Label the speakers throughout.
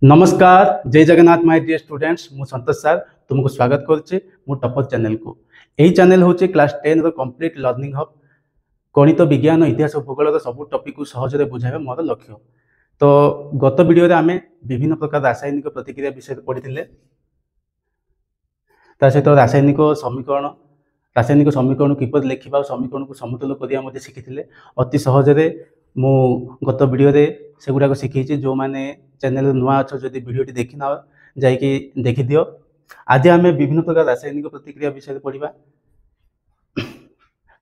Speaker 1: नमस्कार जय Jagannath my dear students मु संतोष सर तुमको स्वागत करुच्चे मु टॉपर चैनल को यही चैनल हूँ क्लास 10 रो कंप्लीट लर्निंग हब गणित विज्ञान इतिहास भूगोल सब टॉपिक को सहज बुझाइबा मोर लक्ष्य। तो गत वीडियो रे आमे विभिन्न प्रकार रासायनिक प्रतिक्रिया विषय पढ़ी सहित रासायनिक समीकरण किपर लिखा और समीकरण को समतुल करिया शिखी अति सहज मु गत वीडियो रे से गुड़ाक शिखी जो मैंने चैनल नुआ अच्छ जदि वीडियो देखी ना जाकि देखी दियो। आज आम विभिन्न प्रकार रासायनिक प्रतिक्रिया विषय पढ़ा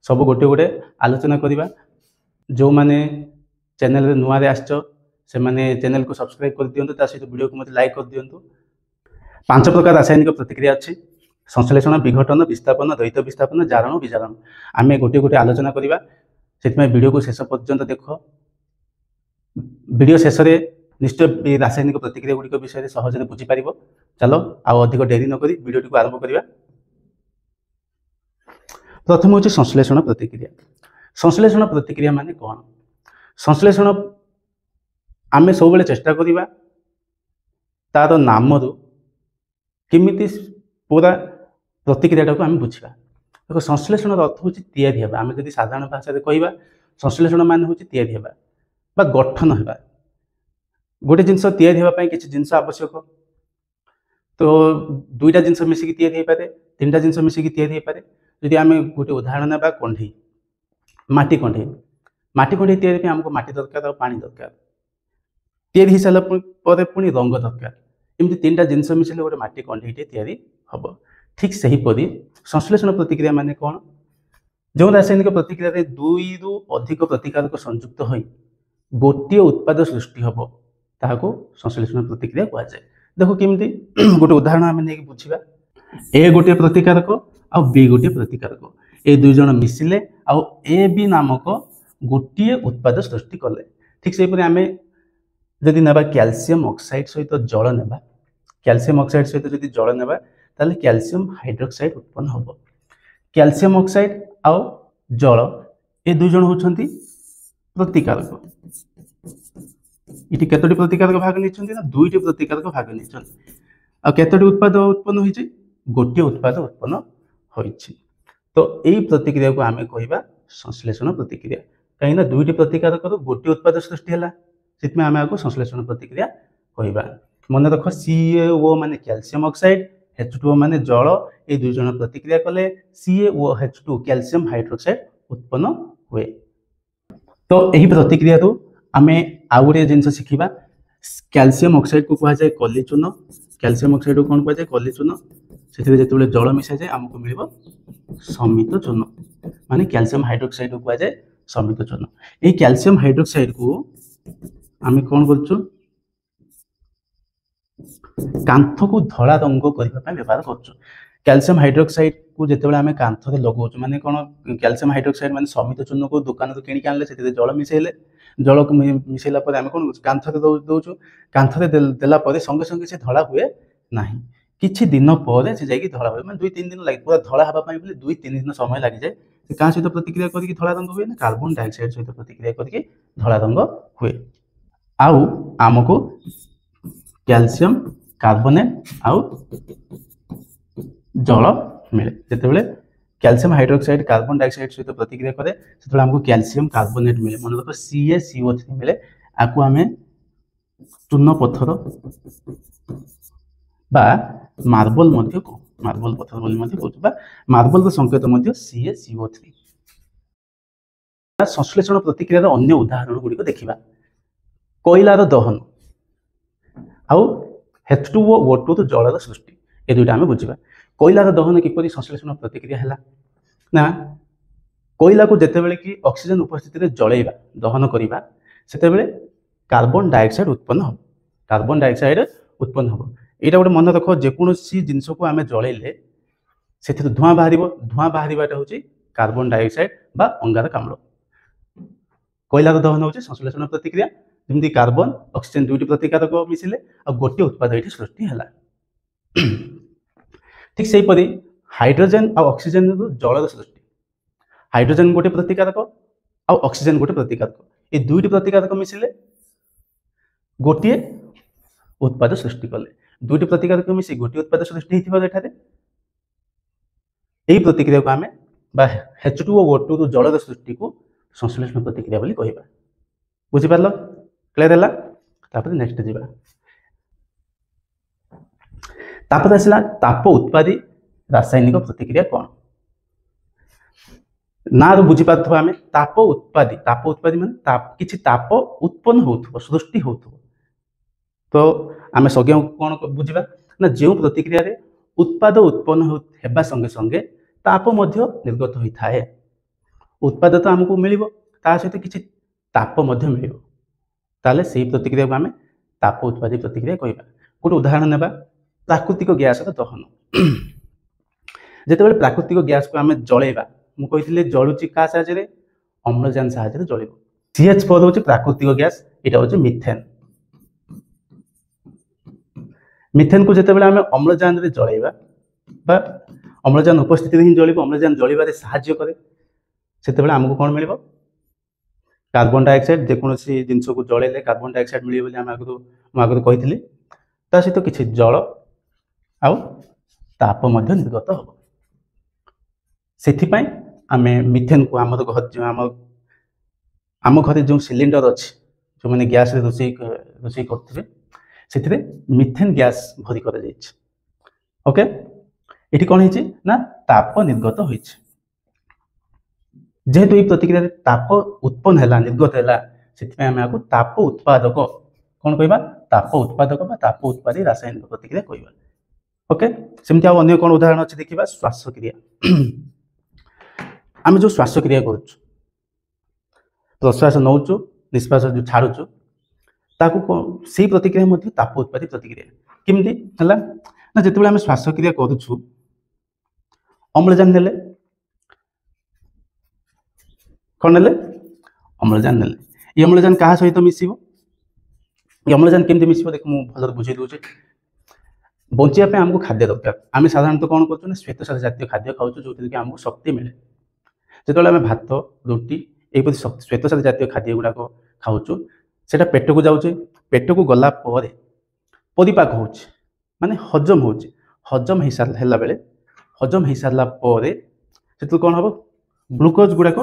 Speaker 1: सब गोटे गोटे आलोचना करवा। जो मैंने चैनल नुआ से मैंने चैनल को सब्सक्राइब कर दिंतु सहित वीडियो को मत लाइक कर दिंतु। 5 प्रकार रासायनिक प्रतिक्रिया अच्छी संश्लेषण विघटन विस्थापन द्वैत विस्थापन जारण विजारण आम गोटे गोटे आलोचना करवा से वीडियो को शेष पर्यंत देख। वीडियो शेष में निश्चय रासायनिक प्रतिक्रिया गुड़िक विषय सहज बुझीपर। चलो अधिक डेरी नक वीडियो को आरंभ करवा। प्रथम हूँ संश्लेषण प्रतिक्रिया। संश्लेषण प्रतिक्रिया माने कौन? संश्लेषण आम सब चेष्टा करवा तार नाम रु किमिति पूरा प्रतिक्रिया को आम बुझा। देखो संश्लेषण अर्थ हूँ तैयारी होगा। आम जब साधारण भाषा कहवा संश्लेषण मान हूँ तैयारी होगा गठन होगा। गोटे जिनस तैयारी होगापी किसी जिनस आवश्यक। तो दुईटा जिनस मिसिक तैयारी हो पाए, 3टा जिनस मिसिक तैयारी हो पाए। जदि आम गोटे उदाहरण ना कंढे माटी कंढे तैयारी आमको माटी दरकार और पानी दरकार। तैयारी हो सारा पुणी रंग दरकार। एमती 3टा जिनस मिसले गोटे माटी कंढे तैयारी हम। ठीक से हीपरि संश्लेषण प्रतिक्रिया माने कौन? जो रासायनिक प्रतिक्रिया दुई रु अधिक प्रतिकारक संयुक्त हो गोटे उत्पाद सृष्टि हम ताको संश्लेषण प्रतिक्रिया कह जाए। देखो केमती गोटे उदाहरण आम नहीं बुझा। ए गोटे प्रतिकारक आ बी गोटे प्रतिकारक ए दुई जन मिसिले आ ए बी नामक गोटे उत्पाद सृष्टि कले। ठीक से आम जदि ना कैल्शियम ऑक्साइड सहित जल नेबा, कैल्शियम ऑक्साइड सहित जदि जल नेबा ताले कैल्शियम हाइड्रोक्साइड उत्पन्न हम। कैल्शियम ऑक्साइड आउ जल ए दुई जन होछंती प्रतिकारक। इटी केतोटी प्रतिकारक भाग नहीं ना? 2टी प्रतिकारक भाग नहीं। आ केतोटी उत्पाद उत्पन्न होइछि? गोटे उत्पाद उत्पन्न होइछि। तो यही प्रतिक्रिया को आम कहवा संश्लेषण प्रतिक्रिया। कहीं 2टी प्रतिकारक गोटे उत्पाद सृष्टि है से आम आपको संश्लेषण प्रतिक्रिया कहवा। मन रख CaO माने कैल्शियम ऑक्साइड, H2O माने जल। ये दुई जन प्रतिक्रिया कले CaOH2 कैल्शियम हाइड्रोक्साइड उत्पन्न हुए। तो यही प्रतिक्रिया आम आउ गोटे जिन शिखा। कैल्शियम ऑक्साइड को कहुए कली चून। कैल्शियम ऑक्साइड को कौन कहुए? कली चून। से जो जल मिसा जाए आमको मिल समित चून माने कैल्शियम हाइड्रोक्साइड को कहुए समित चून। ये कैल्शियम हाइड्रोक्साइड को आम कौन कर कांथ को धला रंग करने व्यवहार कर। कैल्शियम हाइड्रोक्साइड को जिते आम कांथ लगो माने कौन? कैल्शियम हाइड्रोक्साइड माने समित चून को दुकान तो किणिक आनले से जल मिसेले। जल को मिसेला पर आम कौन कांथरे दौचु। कांथरे देला पर संगे संगे से धला हुए ना। किछि दिन पर से जाकि धला हुए माने 2-3 दिन लगे। पूरा धला हवा 2-3 दिन समय लगी जाए। क्या सहित प्रतिक्रिया करके धला रंग हुए ना? कार्बन डाइऑक्साइड सहित प्रतिक्रिया करके धला रंग हुए। आउ आमको कैल्शियम कार्बोनेट आउ जल मिले। जिते कैल्शियम हाइड्रोक्साइड कार्बन डाइऑक्साइड सहित प्रतिक्रिया करे से आमको कैल्शियम कार्बोनेट मिले। मन रख CaCO3 मिले। आपको आम चूर्ण पत्थर बा मार्बल मार्बल पत्थर बोली मार्बल संकेत CaCO3। संश्लेषण प्रतिक्रिया अन्य उदाहरण गुड़िक देखा। कोयलार दहन आउ H2O O2 जलर सृष्टि ये दुईटा आम बुझा। कोयलार दहन किपरि संश्लेषण प्रतिक्रिया है ना? कोयला को जिते कि ऑक्सीजन उपस्थित जलैवा दहन करवा से कार्बन डाइऑक्साइड उत्पन्न हम। कार्बन डाइऑक्साइड उत्पन्न हम। यहाँ गोटे मन रख जेकोसी जिनस को आम जलैले से धूआं बाहर। धूआं बाहरटा हूँ कार्बन डाइऑक्साइड बा अंगारकाम्ल। कोयलार दहन हूँ संश्लेषण प्रतिक्रिया। जमी कार्बन ऑक्सीजन 2टी प्रतिकारक मिसिले आ गोटे उत्पाद ये सृष्टि है। ठीक से हीपरि हाइड्रोजेन और ऑक्सीजन जलर सृष्टि। हाइड्रोजेन गोटे प्रतिकारक और ऑक्सीजन गोटे प्रतिकारक। ये 2टी प्रतिकारक मिसिले गोटे उत्पाद सृष्टि कले दुईटी प्रतिक्रिया मिसी गोटे उत्पाद सृष्टि होती यही प्रतिक्रिया को आम H2O2 रु जलर सृष्टि को संश्लेषण प्रतिक्रिया बोली कहबा बुझिपारल क्लियर है तापर नेक्स्ट जीवा तापर आसला ताप उत्पादी रासायनिक प्रतिक्रिया कौन ना तो बुझी पाथबा आमे ताप उत्पादी माने किछि ताप उत्पन्न होथबो सृष्टि होथबो तो आमे सज्ञ कोन बुझिबा ना जे प्रतिक्रिया रे उत्पाद उत्पन्न हेबा संगे संगे ताप मध्य निर्गत होई थाए उत्पाद तो हमको मिलिबो ता सहित किछि ताप मध्य मिलिबो ताले सेही प्रतिक्रिया को आमे ताप उत्पादी प्रतिक्रिया कहबा गोटे उदाहरण नेबा प्राकृतिक गैस दहन जेतेबेले प्राकृतिक गैस को आमे जळेबा मु कहिथिले जळुची का साहाय्य अम्लजान साहाय्य जळिबो CH4 होची प्राकृतिक गैस एटा होची मिथेन मिथेन को जेतेबेले आमे अम्लजान रे जळेबा बा अम्लजान उपस्थिति रे जळिबो अम्लजान जळिबारे साहाय्य करे सेतेबेले हमको कोन मिलिबो कार्बन डाइऑक्साइड जेकोसी जिनस को जळेले कार्बन डाइऑक्साइड मिलिबो बोली हम आगु कहिथिले ता सहित किछि जल आउ ताप मध्य निर्गत हो सेथिपाई आमे मिथेन को आम घर जो सिलिंडर अच्छी जो मैंने गैस रोषे करते से मिथेन गैस भरी कर ओके ये कौन है ना ताप निर्गत हो जेहेतु ये प्रतिक्रिया ताप उत्पन्न है निर्गत है से आम आपको ताप उत्पादक कौन कहबा ताप उत्पादक ताप उत्पादी रासायनिक प्रतिक्रिया कहबा ओके सेमती अन्य कौन उदाहरण अच्छे देखा श्वासक्रिया आम जो श्वासक्रिया करुचु प्रश्वास नौचु निश्वास जो छाड़ुचु ताकू से प्रतिक्रिया मध्य ताप उत्पादी प्रतिक्रिया केमती है ना जिते आम श्वासक्रिया करुचु अम्लजान नेले कौन नेले अम्लजान नेले ये अम्लजान क्या सहित मिसिबो ये अम्लजान केमती मिसिबो देख मु भल बुझे दूचे बचापी आमको खाद्य दरकार आम साधारणतः कौन कर श्वेतसार जातीय खाद्य खाऊ जो कि आमको शक्ति मिले जो आम भात रुटी ये श्वेतसार जातीय खाद्य गुड़ाक खाऊँ से पेट को जाऊे पेट को गला परिपाक हो माने हजम हो हजम हो सारा बेले हजम हो सारा से कौन हम ग्लूकोज गुड़ाक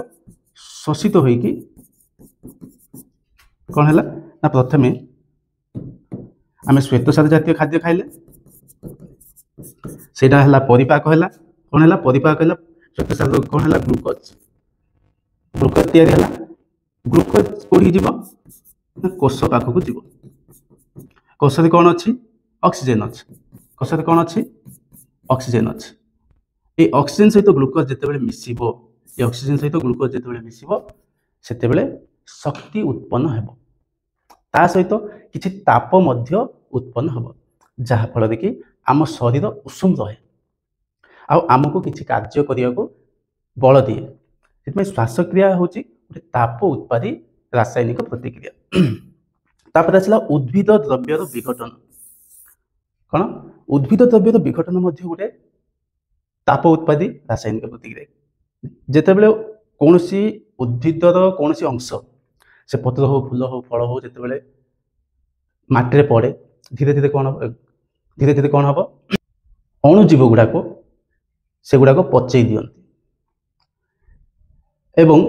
Speaker 1: शोषित हो कौन है ना प्रथमे आम श्वेतसार जातीय खाद्य खाइले सेटा है परिपाक है कौन है परिपाक है श्वेतसार कौन है ग्लूकोज ग्लूकोज तैयारी है ग्लूकोज कौड़ी जीव ना कोष पाखक जीव कोष कौन अच्छी ऑक्सीजन अच्छी कोष कौन अच्छी ऑक्सीजन अच्छी ये ऑक्सीजन सहित ग्लूकोज जिते मिसिबो ये ऑक्सीजन सहित ग्लूकोज जिते मिसिबो सेतेबेले शक्ति उत्पन्न हेबो ता सहित किछि ताप मध्य उत्पन्न हेबो जहा फल कि आम शरीर उषुम रहे आमको किसी कार्य करने को बल दिए से श्वासक्रिया हूँ गोटे ताप उत्पादी रासायनिक प्रतिक्रिया तापर आसला उद्भिद द्रव्यर विघटन कौन उद्भिद द्रव्यर विघटन गोटे ताप उत्पादी रासायनिक प्रतिक्रिया जिते बड़े कौन उद्भिदर कौन अंश से पत्र हो फूल हो फल हो जिते माटी पड़े धीरे धीरे कौन हम अणुजीव गुड़ाक से गुड़ाक पचई दियंती एवं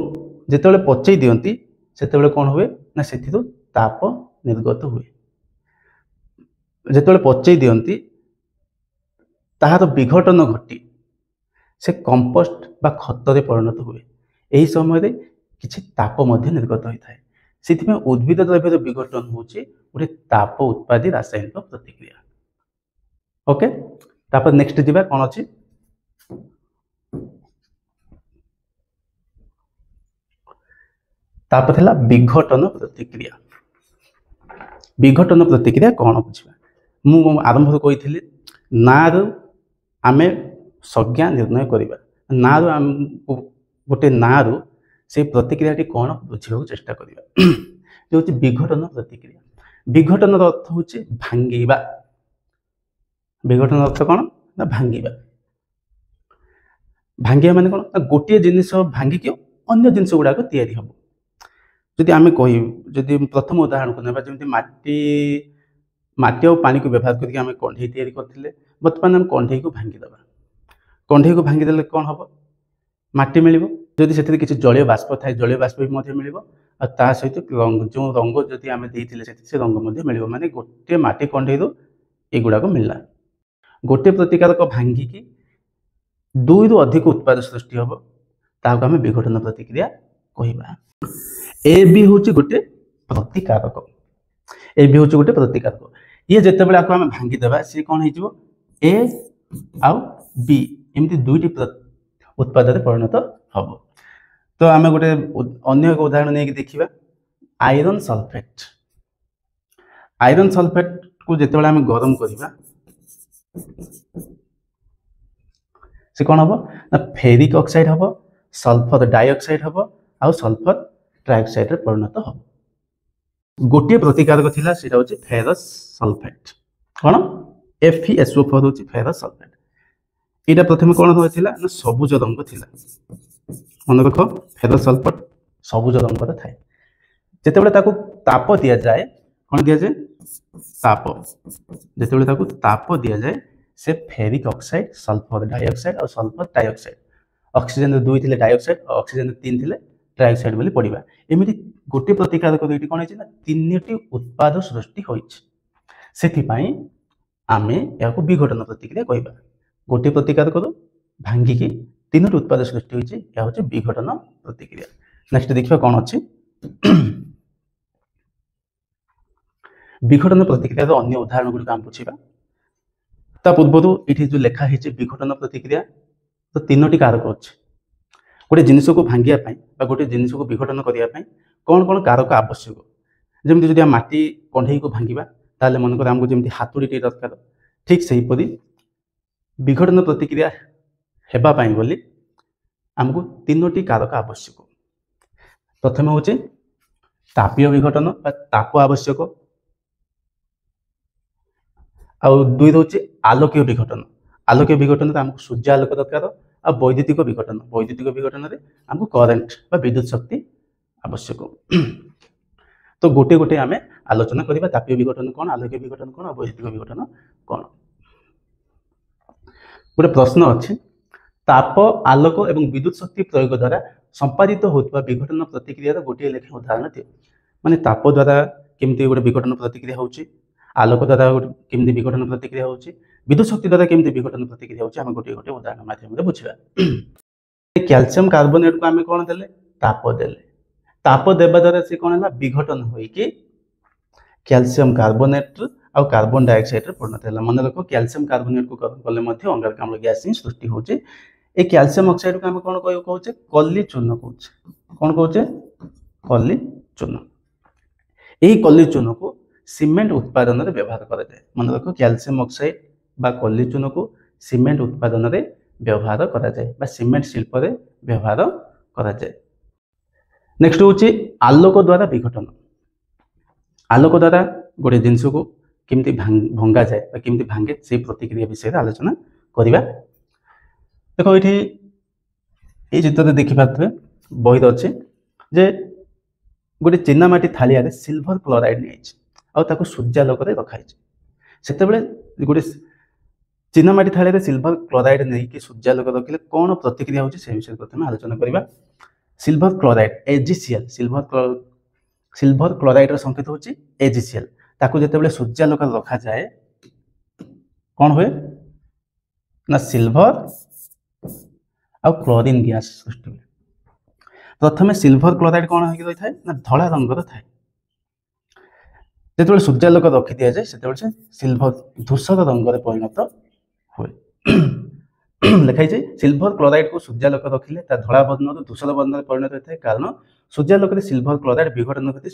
Speaker 1: जिते पचई दियंती सेते कौन हुए ना से ताप निर्गत हुए जिते पचई दियंती ताहार विघटन घटी से कंपोस्ट बा खतरे परिणत हुए यही समय किछि ताप मध्य निर्गत होता है से उद्भिद द्रव्यर विघटन होचे गोटे ताप उत्पादी रासायनिक प्रतिक्रिया ओके तापर नेक्स्ट जीवा कौन अच्छी तापर है विघटन प्रतिक्रिया विघटन प्रतिक्रिया कौन बुझा मु आरंभ कही ना आमे संज्ञा निर्णय करवा ना गोटे ना से प्रतिक्रिया कौन बुझा चेष्टा करवा जो विघटन प्रतिक्रिया विघटन अर्थ हूँ भांगीबा विघटन अर्थ कौन ना भांगीबा भांगीबा माने कौन गोटे जिनिस भांगिक अन्य जिनिस गुड़ाक तैयारी हम जदि आम कह जदि प्रथम उदाहरण को ना जमी माटी माटी और पानी को व्यवहार करके आम कंढे तैयारी करते बर्तमान आम कंढे को भांगीदे कंढे को भांगीदे कौन हम माटी मिल जदि से किसी जलीय बाष्प थाए जलीय बाष्प भी मिल ता सहित जो रंग जदि आम देते से रंग मिल माने गोटे माटी कंढे युड़ाक मिलला गोटे प्रतिकारक भांगिकी 2 रु अधिक उत्पाद सृष्टि हम ताकू आम विघटन प्रतिक्रिया कहवा। ए बी हूँ गोटे प्रतिकारक ए बी हूँ गोटे प्रतिकारक ये जिते बड़े आम भांगीदेवा सी कौन हो ए आउ बी एमती 2टी उत्पाद परिणत हम। तो आम गोटे अन्य एक उदाहरण नहीं देखा आयरन सल्फेट को जिते बड़े आम गरम करवा से कौन हम ना फेरिक ऑक्साइड हम सल्फर डाइऑक्साइड हम आउ सल्फर ट्राइऑक्साइड रे परिणत हम। गोटे प्रतिकारक थिला सेटा होची फेरस सल्फेट कौन FeSO4 होची फेरस सल्फेट एटा प्रथम कौन होइथिला ना सबुज रंग थिला मन रख फेरस सल्फेट सबुज रंग रे थाए जेते बेले ताकू ताप दिया जाए कौन दिया जाए ताप जेते बेले ताकू ताप दिया जाए से फेरिक ऑक्साइड सल्फर डाइऑक्साइड और सल्फर ट्राइऑक्साइड ऑक्सीजन 2 थिले डाइऑक्साइड और ऑक्सीजन 3 थिले ट्राइऑक्साइड बोली पड़िबा एमिति गोटे प्रतिकारक दुईटी कौन है 3टी उत्पाद सृष्टि होइछ सेथि पई आमे याको विघटन प्रतिक्रिया कहबा गोटे प्रतिकारक भांगिकी 3टी उत्पाद सृष्टि होइछ या होचे विघटन प्रतिक्रिया। नेक्स्ट देखिबा कोन अछि विघटन प्रतिक्रिया रो अन्य उदाहरण गुडी काम पुछिबा ता पूर्व ये जो लिखा है विघटन प्रतिक्रिया तो 3टी कारक अच्छे गोटे जिनिस को भांगापी गोटे जिनिस को विघटन करने कौन कौन कारक आवश्यक जमी जब माटी कंढे को भांगा ताले मनकर आमको जमी हाथुड़ी दरकार ठीक से हीपरी विघटन प्रतिक्रिया हेबाई बोली आमको 3टी कारक आवश्यक। प्रथम हूँ तापीय विघटन ताप आवश्यक आउ 2 हूँ आलोकीय विघटन आमको सूर्य आलोक दरकार आ वैद्युतिक विघटन में आमको करेन्ट विद्युत शक्ति आवश्यक। तो गोटे गोटे आम आलोचना करवा तापीय विघटन कौन आलोकीय विघटन कौन वैद्युतिक विघटन कौन। गोटे प्रश्न अच्छी ताप आलोक एवं विद्युत शक्ति प्रयोग द्वारा संपादित होता विघटन प्रतिक्रिया गोटे लेखे उदाहरण दियो माने ताप द्वारा केमती गोटे विघटन प्रतिक्रिया होची आलोक द्वारा केमती विघटन प्रतिक्रिया होची विद्युत शक्ति द्वारा केमती विघटन प्रतिक्रिया होची आम गोटे गोटे उदाहरण माध्यम बुझा। कैल्शियम कार्बोनेट को आम कौन देले ताप देवा द्वारा से कौन है विघटन होइकी कैल्शियम कार्बोनेट आउ कार्बन डाइऑक्साइड रे परिणत है। मन रख कैल्शियम कार्बोनेट को गले अंगारकाम्ल गैस ही सृष्टि होचे ए कैल्शियम ऑक्साइड को आम कौन कहूचे कली चूर्ण कहूचे कौन कहूचे कली चूर्ण। यही कली चूर्ण को सीमेंट उत्पादन में व्यवहार करा जाए मन रख कैल्शियम ऑक्साइड बा कली चूर्ण को सीमेंट उत्पादन में व्यवहार करा जाए बा सीमेंट शिल्प रे व्यवहार करा जाए। नेक्स्ट होची आलोक द्वारा विघटन आलोक द्वारा गोटे जिनस को केमती भंगा जाए केमती भांगे से प्रतिक्रिया विषय में आलोचना करवा। देखो ये चित्र देखिपे बही अच्छे जे गोटे चीनामाटी थालिया सिल्वर क्लोराइड नहीं सूर्यालोक रखाई से गोटे चीनामाटी थाली सिल्वर क्लोराइड नहीं कि सूर्यालोक रखिले कौन प्रतिक्रिया होची से विषय प्रथम आलोचना करवा। Silver chloride AgCl silver chloride रो संकेत होची AgCl ताकू जेतेबेले सूर्यालोक रखा जाए कौन हुए ना सिल्वर आ क्लोरीन गैस सृष्टि हुए। प्रथम सिल्वर क्लोराइड कौन होगी रही है ना धला रंगर थाए जो सूर्यालोक रखी दि जाए से सिल्वर धूसर रंग परिणत हुए। लिखाई सिल्वर क्लोराइड को सूर्यालोक रखिले धला वर्ण धूसर वर्ण परिणत होता है कारण सूर्यालोक सिल्वर क्लोराइड विघटन करते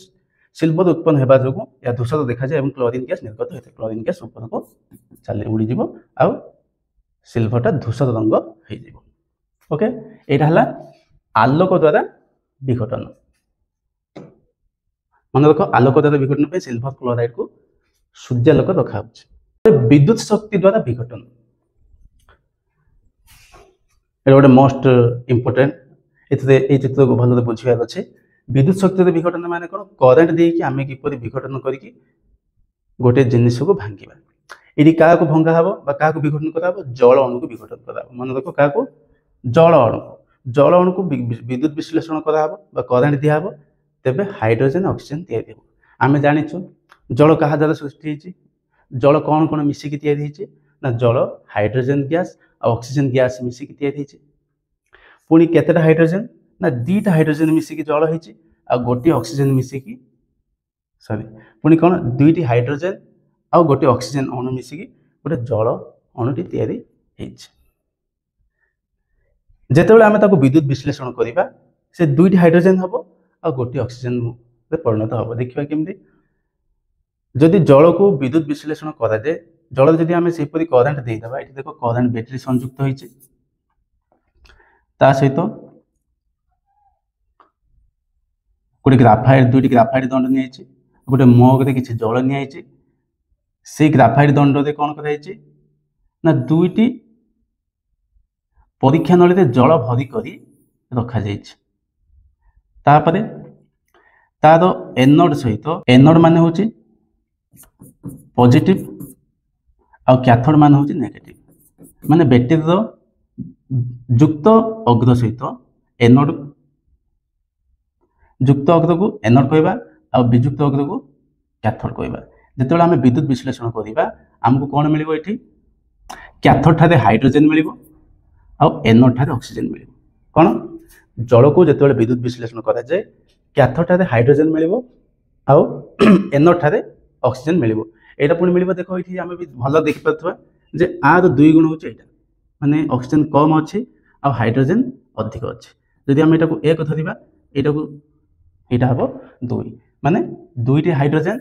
Speaker 1: सिल्वर उत्पन्न होगा जो या धूसर देखा जाए और क्लोरीन गैस निर्गत होता है क्लोरीन गैस ऊपर को चल उड़ीज आउ सिल्वरटा धूसर रंग हो। ओके यहाँ आलोक द्वारा विघटन मन रख आलोक द्वारा विघटन पे सिल्वर क्लोराइड को सूर्यालोक रखा विद्युत शक्ति द्वारा विघटन गोटे मोस्ट इम्पोर्टेंट ये चित्र को भल बुझार अच्छे विद्युत शक्ति विघटन माने कौन करेन्ट देकी आम किपर विघटन करके गोटे जिनिस को भांगा ये क्या भंगा हम क्या विघटन कराब जल अणु को विघटन कराब मन रख क्या जल अणु को विद्युत विश्लेषण कराब करेन्ट दिहब तेरे हाइड्रोजेन ऑक्सीजन तैयारी हो आम जाचु जल क्या द्वारा सृष्टि होती जल कौन कौन मिसिकी तैयारी ना जल हाइड्रोजेन गैस और ऑक्सीजन गैस मिसिकी तैयारी पुणी केतेटा हाइड्रोजेन ना 2टा हाइड्रोजेन मिसिकी जल होती आ गोटे ऑक्सीजन मिसिकी सॉरी पुणी कौन 2टी हाइड्रोजेन आ गोटे ऑक्सीजन अणु मिसिकी गोटे जल अणुटी तैयारी जेतेबेले आमे ताको विद्युत विश्लेषण करिबा से 2टी हाइड्रोजेन हबो आ गोटे ऑक्सीजन रे परिणत हबो देखिबा केमती जदि जल को विद्युत विश्लेषण करा जाए जल जदि आमे सेपरि करंट दे दबा एठी देखो करंट बैटरी संयुक्त होइছে ता सहित गोटे ग्राफाइट 2टी ग्राफाइट दंड नियाइছে गोटे मग रे किछि जल नियाइছে से ग्राफाइट दंड रे कोन कराइছে ना 2टी परीक्षा नली रे जल भरी करी रखा जाइছে तापरे तार एनोड सहित एनोड माने होची पॉजिटिव आ कैथोड मान होची नेगेटिव माने बैटरी रो युक्त अग्र सहित एनोड युक्त अग्र को एनोड कहबा आ वियुक्त अग्र को कैथोड कहबा जेतेबेले आमे विद्युत विश्लेषण करिबा हमको कोन मिलिबो एठी कैथोड ठारे हाइड्रोजन मिलिबो आ एनोड ठारे ऑक्सीजन मिलिबो कोन जल को जेतेबेले विद्युत विश्लेषण करा जाय कैथोड ठारे हाइड्रोजन मिलिबो आ एनोड ठारे ऑक्सीजन मिलिबो एटा पुणी मिलिबो देखो एठी आमे भी भलो देखि पथवा जे आर 2 गुण होचे एटा माने ऑक्सीजन कम अछि आ हाइड्रोजन अधिक अछि जदि हम एटा को 1 धरिबा एटा को एटा हबो 2 माने 2टी हाइड्रोजन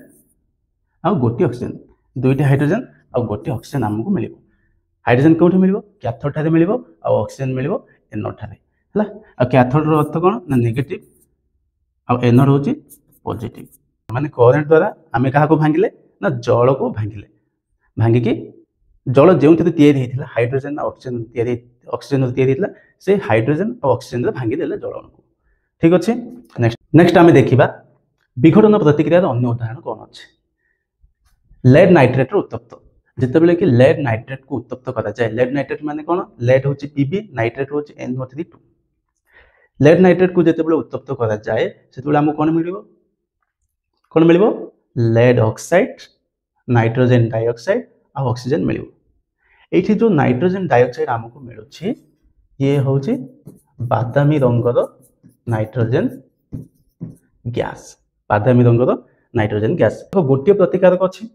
Speaker 1: आ गोटी ऑक्सीजन 2टी हाइड्रोजन आ गोटी ऑक्सीजन हमको मिलिबो हाइड्रोजन कोठी मिलिबो कैथोड ठारे मिलिबो आ ऑक्सीजन मिलिबो एनोड ठारे हला आ कैथोड रो अर्थ कोन ना नेगेटिव आ एनोड होची पॉजिटिव माने करंट द्वारा आमे कहा को भांगिले ना जल को भांगिले भांगी की जल जो तैयारी होता हाइड्रोजन ऑक्सीजन तैयारी ऑक्सीजन तैयारी होता से हाइड्रोजन और ऑक्सीजन भांगी देले जल अणु को ठीक अच्छे नेक्स्ट आमे देखिबा विघटन प्रतिक्रिया अन्य उदाहरण कौन अच्छे लेड नाइट्रेट उत्तप्त जितेबाला कि लेड नाइट्रेट को उत्तप्त करा जाए लेड नाइट्रेट माने कौन लेड होची पीबी नाइट्रेट होची NO3 लेड नाइट्रेट को जितेबाला उत्तप्त करा जाए सेतेबाला हमको कौन मिलिबो लेड ऑक्साइड नाइट्रोजन डाइऑक्साइड आ ऑक्सीजन मिलिबो एठी जो नाइट्रोजन डाइऑक्साइड हमको मिलुछि ये होची बादामी रंगर नाइट्रोजन गैस बादामी रंगर नाइट्रोजन गैस तो गोटे प्रतिकारक अछि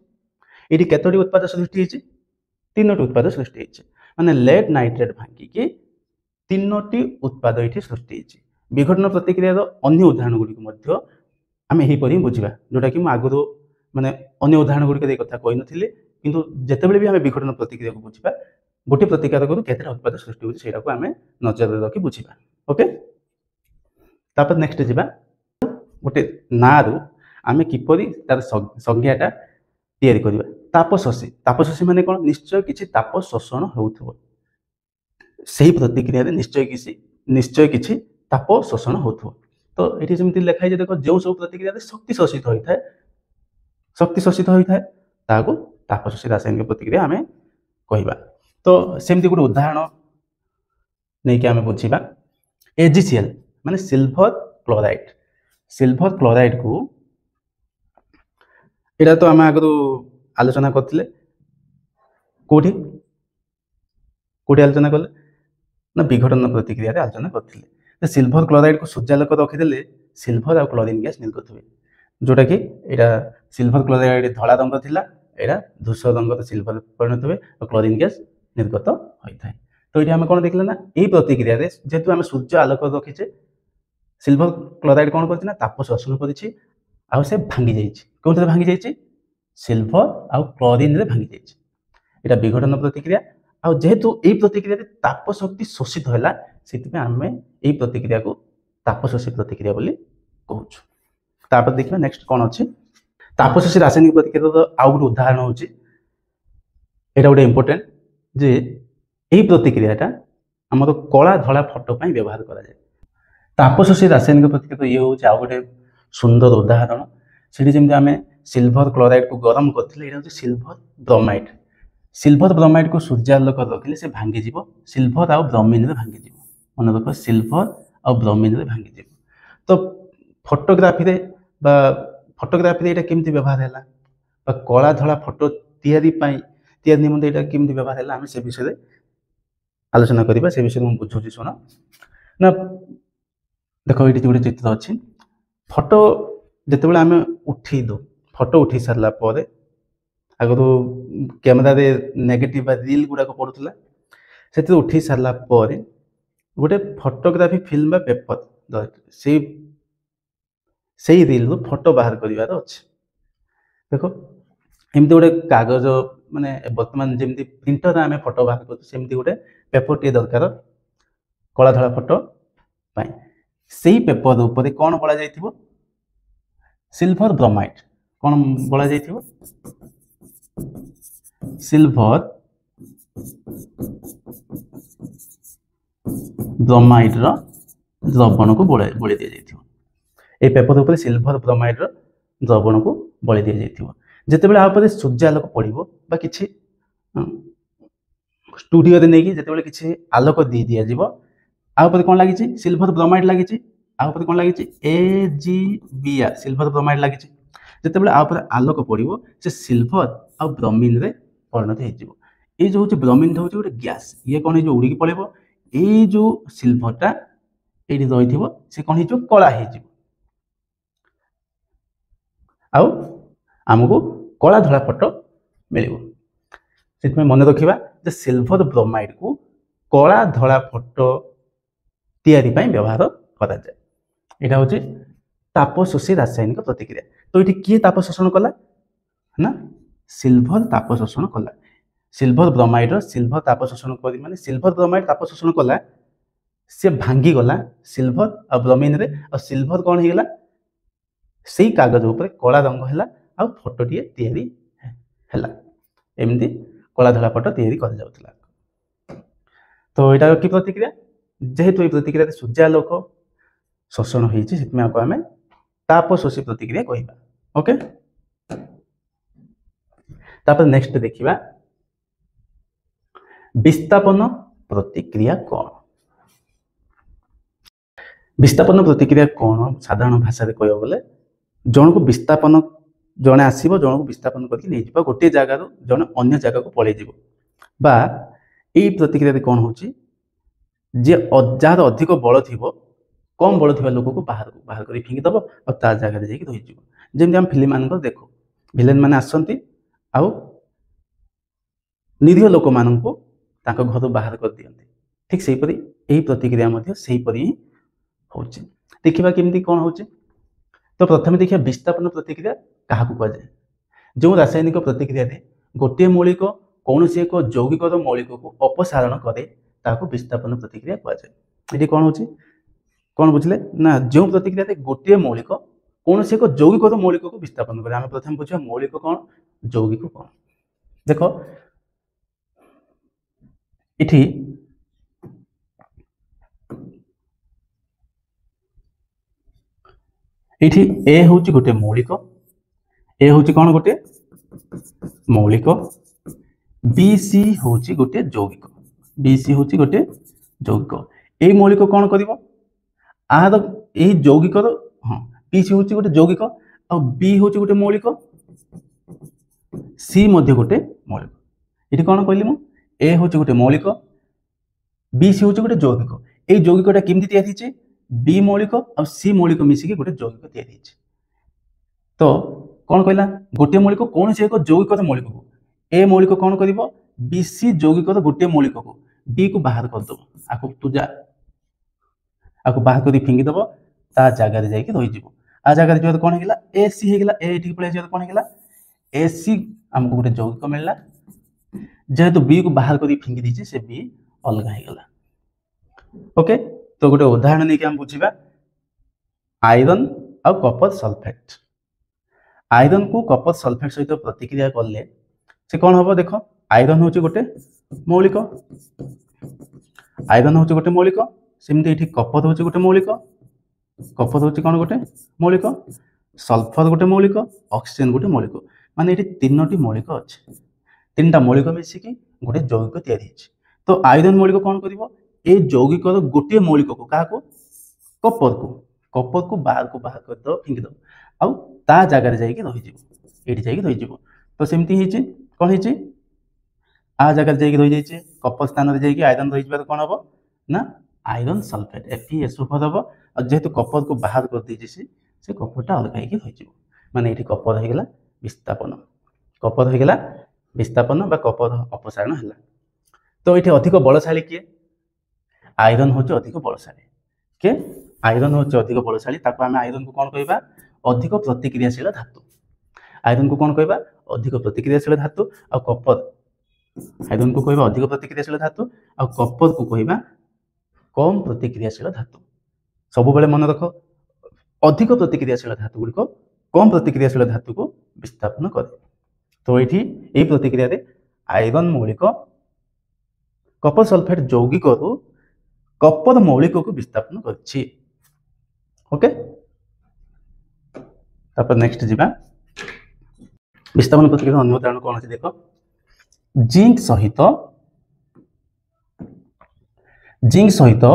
Speaker 1: एठी केतोटी उत्पाद सृष्टि होइछि 3टी उत्पाद सृष्टि होइछि माने लेड नाइट्रेट भांगी के 3टी उत्पाद एठी सृष्टि होइछि विघटन प्रतिक्रिया अन्य उदाहरण गुडी मध्य आमे एही परि बुझिबा जोटा कि म आगु माने अन्य उदाहरण गुडी के कथा कहि नथिले किंतु जेतेबेले भी आमे विघटन प्रतिक्रिया को बुझिबा गोटे प्रतिकारक केतेटा उत्पाद सृष्टि होइछि सेटा को आमे नजर रखि बुझिबा ओके तापर नेक्स्ट जिबा गोटे नारु आमे किपरि तार संज्ञाटा तैयारी करिबा तापशोषी माने कोन निश्चय किछि ताप शोषण होउथबो सही प्रतिक्रिया रे निश्चय किछि ताप शोषण होउथबो तो एठी जेमति लिखा है देखो जो सब प्रतिक्रिया रे शक्ति शोषित होई थाए ताको तापशोषी रासायनिक प्रतिक्रिया आमे कहिबा तो सेमति गुड उदाहरण नै कि आमे बुझिबा AgCl माने सिल्वर क्लोराइड को एटा तो आमे आगु आलोचना करथिले कोठी आलोचना करले ना विघटन प्रतिक्रिया रे आलोचना करथिले तो सिल्वर क्लोराइड को सूर्यालोक रखि देले सिल्वर और क्लोरीन गैस निर्गत हुए जोटा कि एटा सिल्वर क्लोराइड धला रंग थिला एटा धूसर रंग सिल्वर परिणत हुए और क्लोरीन गैस निर्गत होई थाए तो ये आम कौन देखले ना यही प्रतिक्रिया रे जेहेतु आम सूर्य आलोक रखीचे सिल्वर क्लोराइड कौन करछि ताप शोषण करिछि आ से भांगी जाइछि कोन भांगी जाइछि सिल्वर आ क्लोरीन रे भांगी जाइछि एटा विघटन प्रतिक्रिया आ जेहेतु यही प्रतिक्रिया रे ताप शक्ति शोषित होला सेति पे आमे यही प्रतिक्रिया को तापशोषी प्रतिक्रिया बोली कहउछु तापर देखिबा नेक्स्ट कौन अछि तापशोषी रासायनिक प्रतिक्रिया आ गोटे उदाहरण होछि एटा गोटे इंपोर्टेंट जे यही प्रतिक्रियाटा आम कला धला फटो पर व्यवहार करा जाए तापशोषी रासायनिक प्रतिक्रिया ये हूँ आ गए सुंदर उदाहरण से जमी आम सिल्भर क्लोराइड को गरम करथिले एटा होची सिल्भर ब्रोमाइड। सिल्भर ब्रोमाइड को सूर्यालोक रखिले से भांगी जीवो, सिल्भर आ ब्रोमीन रे भांगी जीवो। मन रख सिल्भर आ ब्रोमीन रे भांगी जीवो। तो फोटोग्राफी रे बा फोटोग्राफी रे एटा केमति व्यवहार हैला बा कला धला फोटो तैयारी निमंते एटा केमति व्यवहार हैला हम से विषय रे आलोचना करिबा। से विषय हम बुझौची सुन ना। देखो ये गोटे चित्र अच्छी फोटो जिते आम उठी दो फोटो उठी सारा पर आगु कैमेरा नेगेटिव रील गुड़ाक पड़ूला से उठी सारा पर गोटे फोटोग्राफी फिल्म पेपर से रील रू फोटो बाहर करार अच्छे। देख एमती गोटे कागज माने बर्तमान जमी प्रिंटर आम फोटो बाहर करमती गोटे पेपर टे दरकार कला धला फोटो पाई। सेही पेपर ऊपर कौन बोला जाइथिबो सिल्भर ब्रोमाइड। कौन बोला जाइथिबो सिल्भर ब्रोमाइड रो द्रवण को बोली दिया जाइथिबो। ए पेपर ऊपर सिल्भर ब्रोमाइड रो द्रवण को बोली दिया जाइथिबो। जेतेबेले आ ऊपर सूर्यालोक पड़िबो बा किछि स्टूडियो रे नेकी जेतेबेले किछि आलोक दी दिया जिवो आ ऊपर कौन लगी सिल्भर ब्रोमाइड लगी आ ऊपर कौन लगी AgBr सिल्भर ब्रोमाइड लगी। जिते आ ऊपर आलोक पड़ो से सिल्भर आ ब्रोमीन रे परिणत हो। ये जो हूँ ब्रोमीन हूँ गोटे गैस ये कौन हो उड़ी पड़ो ये जो सिल्भरटा ये रही से कौन हो कला आमको कला धला फोटो मिल। मन रखा सिल्भर ब्रोमाइड को कला धला फोटो तैयारी व्यवहार करा जाए। यहाँ हूँ ताप शोषी रासायनिक प्रतिक्रिया। तो ये किए ताप शोषण कला ना सिल्भर ताप शोषण कला। सिल्भर ब्रोमाइड सिल्भर ताप शोषण कर माने सिल्भर ब्रोमाइड ताप शोषण कला से भांगी गला सिल्भर और ब्रोमीन रे और सिल्भर कौन हो गला से कागज ऊपर कला रंग है आ फोटो टी तैयारी है। एमती कला धला फोटो तैयारी कर जाउतला। तो यहाँ कि प्रतिक्रिया जेहेतु ये प्रतिक्रिया सूर्यालोक शोषण होती आम ताप शोषी प्रतिक्रिया कहवा। ओके तापर नेक्स्ट देखिबा विस्थापन प्रतिक्रिया कौन। विस्थापन प्रतिक्रिया कौन साधारण भाषा रे कहबो बोले जन को विस्थापन जने आसीबो जन को विस्थापन करके नहीं जिबो गोटे जगह रो जने अन्य जगह को पळै जिवो बा एई प्रतिक्रिया रे कौन होची जे जार अधिक बल थी कम बल थी लोक को बाहर कर फिंगी दब और जगह जाकि रही जमी आम फिल्म मान देखो विलेन मैंने आसती आउ निरीह लोक मान घर बाहर कर दियंती। ठीक से यही प्रतिक्रिया ही होची। देखिबा केमती कौन होची। तो प्रथम देखिए विस्थापन प्रतिक्रिया क्या कहुए जो रासायनिक प्रतिक्रिया गोटे मौलिक कौन सी एक यौगिक मौलिक को अपसारण करे ताको विस्थापन प्रतिक्रिया कहुए। ये कौन होची कौन बुझले ना जो प्रतिक्रिया गोटे मौलिक कौन सी एक यौगिक मौलिक को विस्थापन करे। आम प्रथम बुझा मौलिक कौन यौगिक कौन। देखो इठी ए हूँ गोटे मौलिक ए हूँ कौन गोटे मौलिक BC हूँ गोटे यौगिक BC हूँ गोटे यौगिक। ये मौलिक कौन कर आर यौगिक हाँ BC हूँ गोटे यौगिक आ B हूँ गोटे मौलिक C मध्य गोटे मौलिक। ये कौन कहली मु ए हूँ गोटे मौलिक BC हूँ गोटे यौगिक। ये यौगिकटा केमती तैयारी बी मौलिक और सी मौलिक मिसिकी गोटे यौगिक तैयारी। तो कौन कहला गोटे मौलिक कौन से एक यौगिक मौलिक को ए मौलिक कौन कर BC यौगिक गोटे मौलिक को B को बाहर करदब आपको तू जा आपको बाहर कर फिंगी दब ता जगह जाकि रही आ जगह जो कौन होगा AC होगा ए पड़े कौन होगा AC आमको गोटे यौगिक मिलला जेहेतु B को बाहर कर फिंगी दीजिए से B अलग होगा। ओके तो गोटे उदाहरण नहीं कि हम बुझा आयरन और कपर सल्फेट। आयरन को कपर सल्फेट सहित प्रतिक्रिया कले से कौन हम देख आयरन हूँ गोटे मौलिक आयरन हूँ गोटे मौलिक सेमती ये कपर हूँ गोटे मौलिक कपर हूँ कौन गोटे मौलिक सल्फर गोटे मौलिक ऑक्सीजन गोटे मौलिक माने ये तीनोटी मौलिक अच्छे तीनटा मौलिक मिसिकी गोटे यौगिक तैयारी तो आयरन मौलिक कौन कर यौगिक गोटे मौलिक को क्या कपर को बाहर करद फिंगी दब आउ ता जगार जाइए रही तो सेमती कौन है आ जगह जाइए रही जाइए कपर स्थान जाइए आयरन रही कौन हम ना आयरन सल्फेट FeSO4 हम और जेहेतु कपर को बाहर कर दीजिए से कपरटा अलग होगी रही माने ये कपर होगा विस्थापन कपर अपसारण है तो ये अधिक बलशाली किए आयरन हूँ अधिक बलशाली किए आयरन हूँ अधिक बलशाली आम आयरन को कौन कहवा अधिक प्रतिक्रियाशील धातु आयरन को कौन कहवा अधिक प्रतिक्रियाशील धातु आ कपर आयरन को कहवा अधिक प्रतिक्रियाशील धातु आ कपर को कहवा कम प्रतिक्रियाशील धातु सब बेले मन रख अधिक प्रतिक्रियाशील धातु गुड़िक कम प्रतिक्रियाशील धातु को विस्थापन करे तो ये प्रतिक्रिया आयरन मौलिक कपर सल्फेट यौगिक कपर मौलिक को विस्थापन करछि ओके तापर नेक्स्ट जीवा विस्थापन प्रतिक्रिया अन्य उदाहरण कौन अच्छे देख जिंक सहित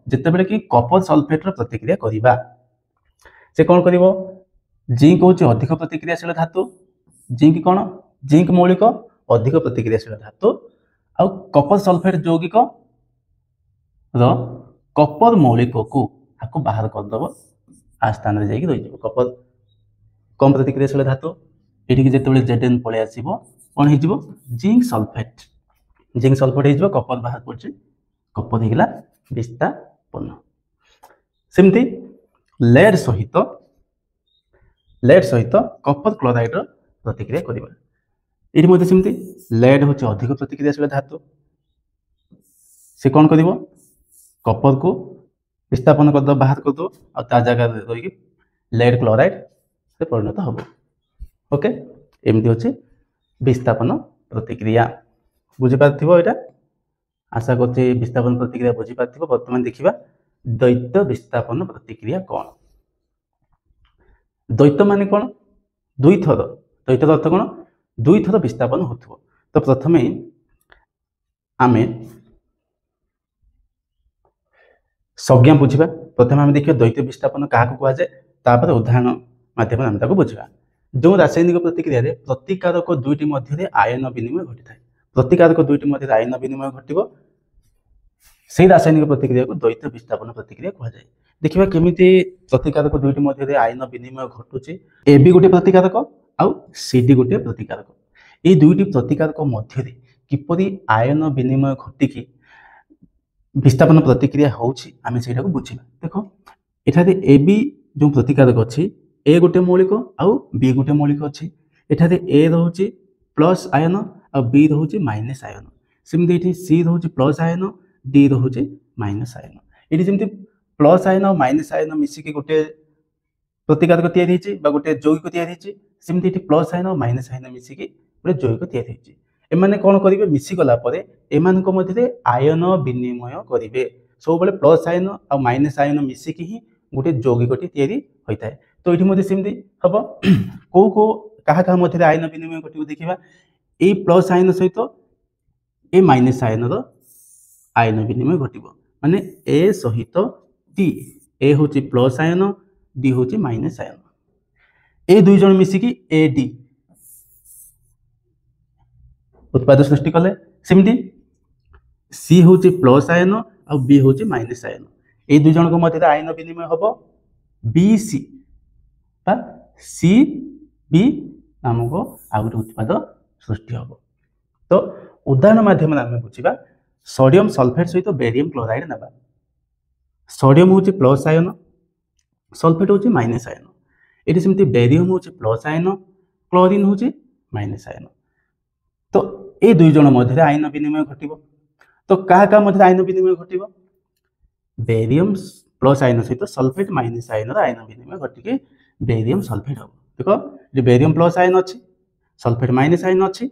Speaker 1: जितेबाला कि कपर सल्फेट प्रतिक्रिया करिबा से कौन कर जिंक हूँ अधिक प्रतिक्रियाशील धातु जिंक कौन जिंक मौलिक अधिक प्रतिक्रियाशील धातु आ कपर सल्फेट यौगिक कपर मौलिक को आपको बाहर करदेव आ स्थान रही कपर कम प्रतिक्रियाशील धातु ये जो Zn पलि आस कौन हो जिंक सल्फेट हो कपर बाहर कर कपर होगा विस्थापन सेमती लेड सहित कपर क्लोराइड प्रतिक्रिया करवा ये सेमती लेड हूँ अधिक प्रतिक्रियाशील धातु से कौन कर कपर को विस्थापन करद बाहर करद आ जगह रही लेड क्लोराइड से परिणत हम ओके एमती अच्छे विस्थापन प्रतिक्रिया बुझीपार यहाँ आशा करते विस्थापन प्रतिक्रिया बुझीपार बर्तमान देखा द्वैत विस्थापन प्रतिक्रिया कौन द्वैत माने कौन दुई थर द्वैतर अर्थ कौन दुई थर विस्थापन हो तो प्रथम आम संज्ञा बुझा प्रथम आम देखिए द्वैत विस्थापन क्या कहुए उदाहरण माध्यम आम बुझा जो रासायनिक प्रतिक्रिया प्रतिकारक दुईटी मध्य आयन विनिमय घटी था प्रतिकारक दुईटी मध्य आयन विनिमय घटो से रासायनिक प्रतिक्रिया को द्वैत विस्थापन प्रतिक्रिया कहुए देखा केमी प्रतिकारक दुईटी मध्य आयन विनिमय घटुचे ए बी गोटे प्रतिकारक आउ सी डी गोटे प्रतिकारक ये दुईटी प्रतिकारक मध्य किपरि आयन विनिमय घटिकी विस्थापन प्रतिक्रिया होउछि आमे सेटा को बुझिबा देखो एठारे ए बी जो प्रतिकारक अछि ए गोटे मौलिक आउ बी गोटे मौलिक अछि एठारे ए रहउछि प्लस आयन आ बी रहउछि माइनस आयन सेमति एठी सी रहउछि प्लस आयन डी रहउछि माइनस आयन एठी जेमति प्लस आयन और माइनस आयन मिसिकी गोटे प्रतिकारक तैयारी होइछि बा गोटे यौगिक तैयारी होइछि सेमति एठी प्लस आयन और माइनस आयन मिसिकी गोटे यौगिक तैयारी होइछि एमाने कौन करेंगे मिसी गला एमान मध्य आयन विनिमय करेंगे सब बेले प्लस आयन और माइनस आयन मिसिकी ही गोटे यौगिकटी तैयारी होता है तो ये सेमती हम कौ क्या मध्य आयन विनिमय घटो देखा ये प्लस आयन सहित ए माइनस आयन आयन विनिमय घटो माने ए सहित डी ए हूँ प्लस आयन डी हूँ माइनस आयन ए दुई जन मिसिकी ए डी उत्पाद सृष्टि कले सेमती सी हूँ प्लस आयन और बी हूँ माइनस आयन ये दुई जन मध्य आयन विनिमय हम बी सी सी बी नामक आ गए उत्पाद सृष्टि हम तो उदाहरण माध्यम आम बुझा सोडियम सल्फेट सहित बेरियम क्लोराइड ना सोडियम हूँ प्लस आयन सल्फेट हूँ माइनस आयन ये सेमती बेरियम हूँ प्लस आयन क्लोरीन हूँ माइनस आयन तो ये दुई जन मध्य आयन विनिमय घटो तो क्या मध्य आयन विनिमय घटो बेरियम प्लस आयन सहित सल्फेट माइनस आयन आयन विनिमय घटिके बेरियम सल्फेट हम देख जो बेरियम प्लस आयन अच्छी सल्फेट माइनस आयन अच्छी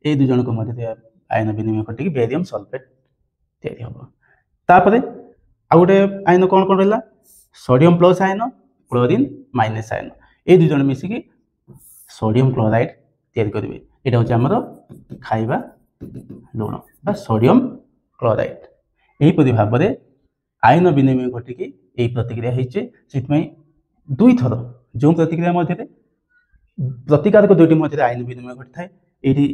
Speaker 1: ये दुई जन मध्य आयन विनिमय घटिके बेरियम सल्फेट तैयारी हम तापर आ गोटे आयन कौन कौन रहा sodium plus ion chlorine minus ion এই দুই ଜଣ ମିଶିକି सोडियम क्लोराइड तैयारी करेंगे। यहाँ हूँ आमर खाइबा लुण बा सोडियम क्लोराइड। यहीपरि भाव में आयन विनिमय घटिकी यही प्रतिक्रिया होती दुई थर जो प्रतिक्रिया मध्य प्रतिकारक दुईटी मध्य आयन विनिमय घटी था ये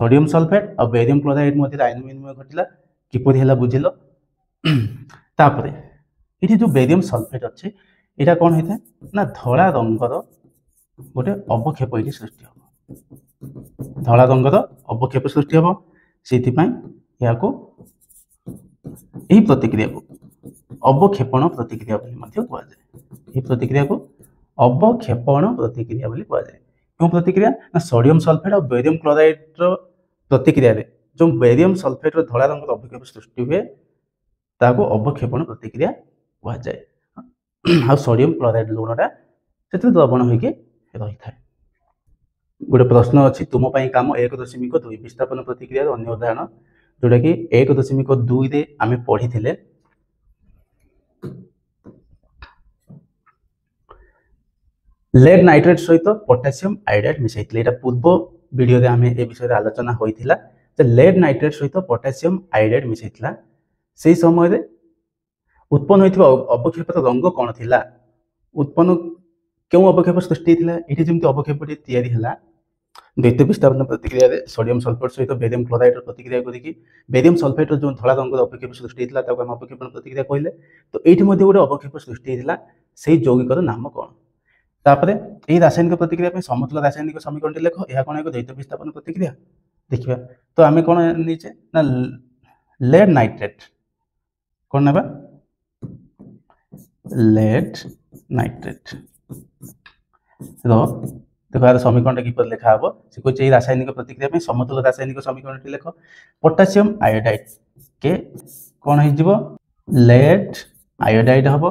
Speaker 1: सोडियम सल्फेट और बेरियम क्लोराइड मध्य आयन विनिमय घटला किपर है बुझिल। तापर ये जो बेरियम सल्फेट अच्छे यहाँ कौन होता है ना धला रंगर गोटे अवक्षेप ये सृष्टि हम धला रंगर अवक्षेप सृष्टि हम से यही प्रतिक्रिया को अवक्षेपण प्रतिक्रिया कहुए। प्रतिक्रिया को अवक्षेपण प्रतिक्रिया कहुए। क्यों प्रतिक्रिया ना सोडियम सल्फेट और बेरियम क्लोराइड प्रतिक्रिया जो बेरियम सल्फेट धला रंग अवक्षेप सृष्टि हुए ताको अवक्षेपण प्रतिक्रिया कहुए। आ सोडियम क्लोराइड लुणटा से द्रवण होके रही था। गोटे प्रश्न अच्छी तुम काम 1.2 विस्थापन प्रतिक्रिया अन्य उदाहरण जोटा कि 1.2 रे आमे पढ़ी थिले लेड नाइट्रेट सहित पोटासियम आयोडाइड मिसाई। यहाँ पूर्व वीडियो रे आमे ए विषय आलोचना होइथिला जे लेड नाइट्रेट सहित पोटासियम आयोडाइड मिसाइथिला से समय रे उत्पन्न होइथिबा अवक्षेपर रंग कौन थिला उत्पन्न क्यों अवक्षेप सृष्टि होता ये जमी अवक्षेपटी तैयारी है द्वैत विस्थापन प्रतिक्रिया सोडियम सल्फेट सहित बेरियम क्लोराइड प्रतिक्रिया करके बेरियम सल्फेट जो धला रंग अवक्षेप सृष्टि होता है अवक्षेपण प्रतिक्रिया कहले। तो ये गोटे अवक्षेप सृष्टि होता से यौगिकर नाम कौन। तापर यही रासायनिक प्रतिक्रिया समतुल्य रासायनिक समीकरण लेख यह कौन एक द्वैत विस्थापन प्रतिक्रिया देखा। तो आम कौन नीचे ना लेड नाइट्रेट कौन ना लेड नाइट्रेट देखो यार समीकरण किपर लिखा हम से कहे रासायनिक प्रतिक्रिया समतुल्य रासायनिक समीकरण लिख पोटासियम आयोडाइड के कौन हो लेड आयोडाइड हम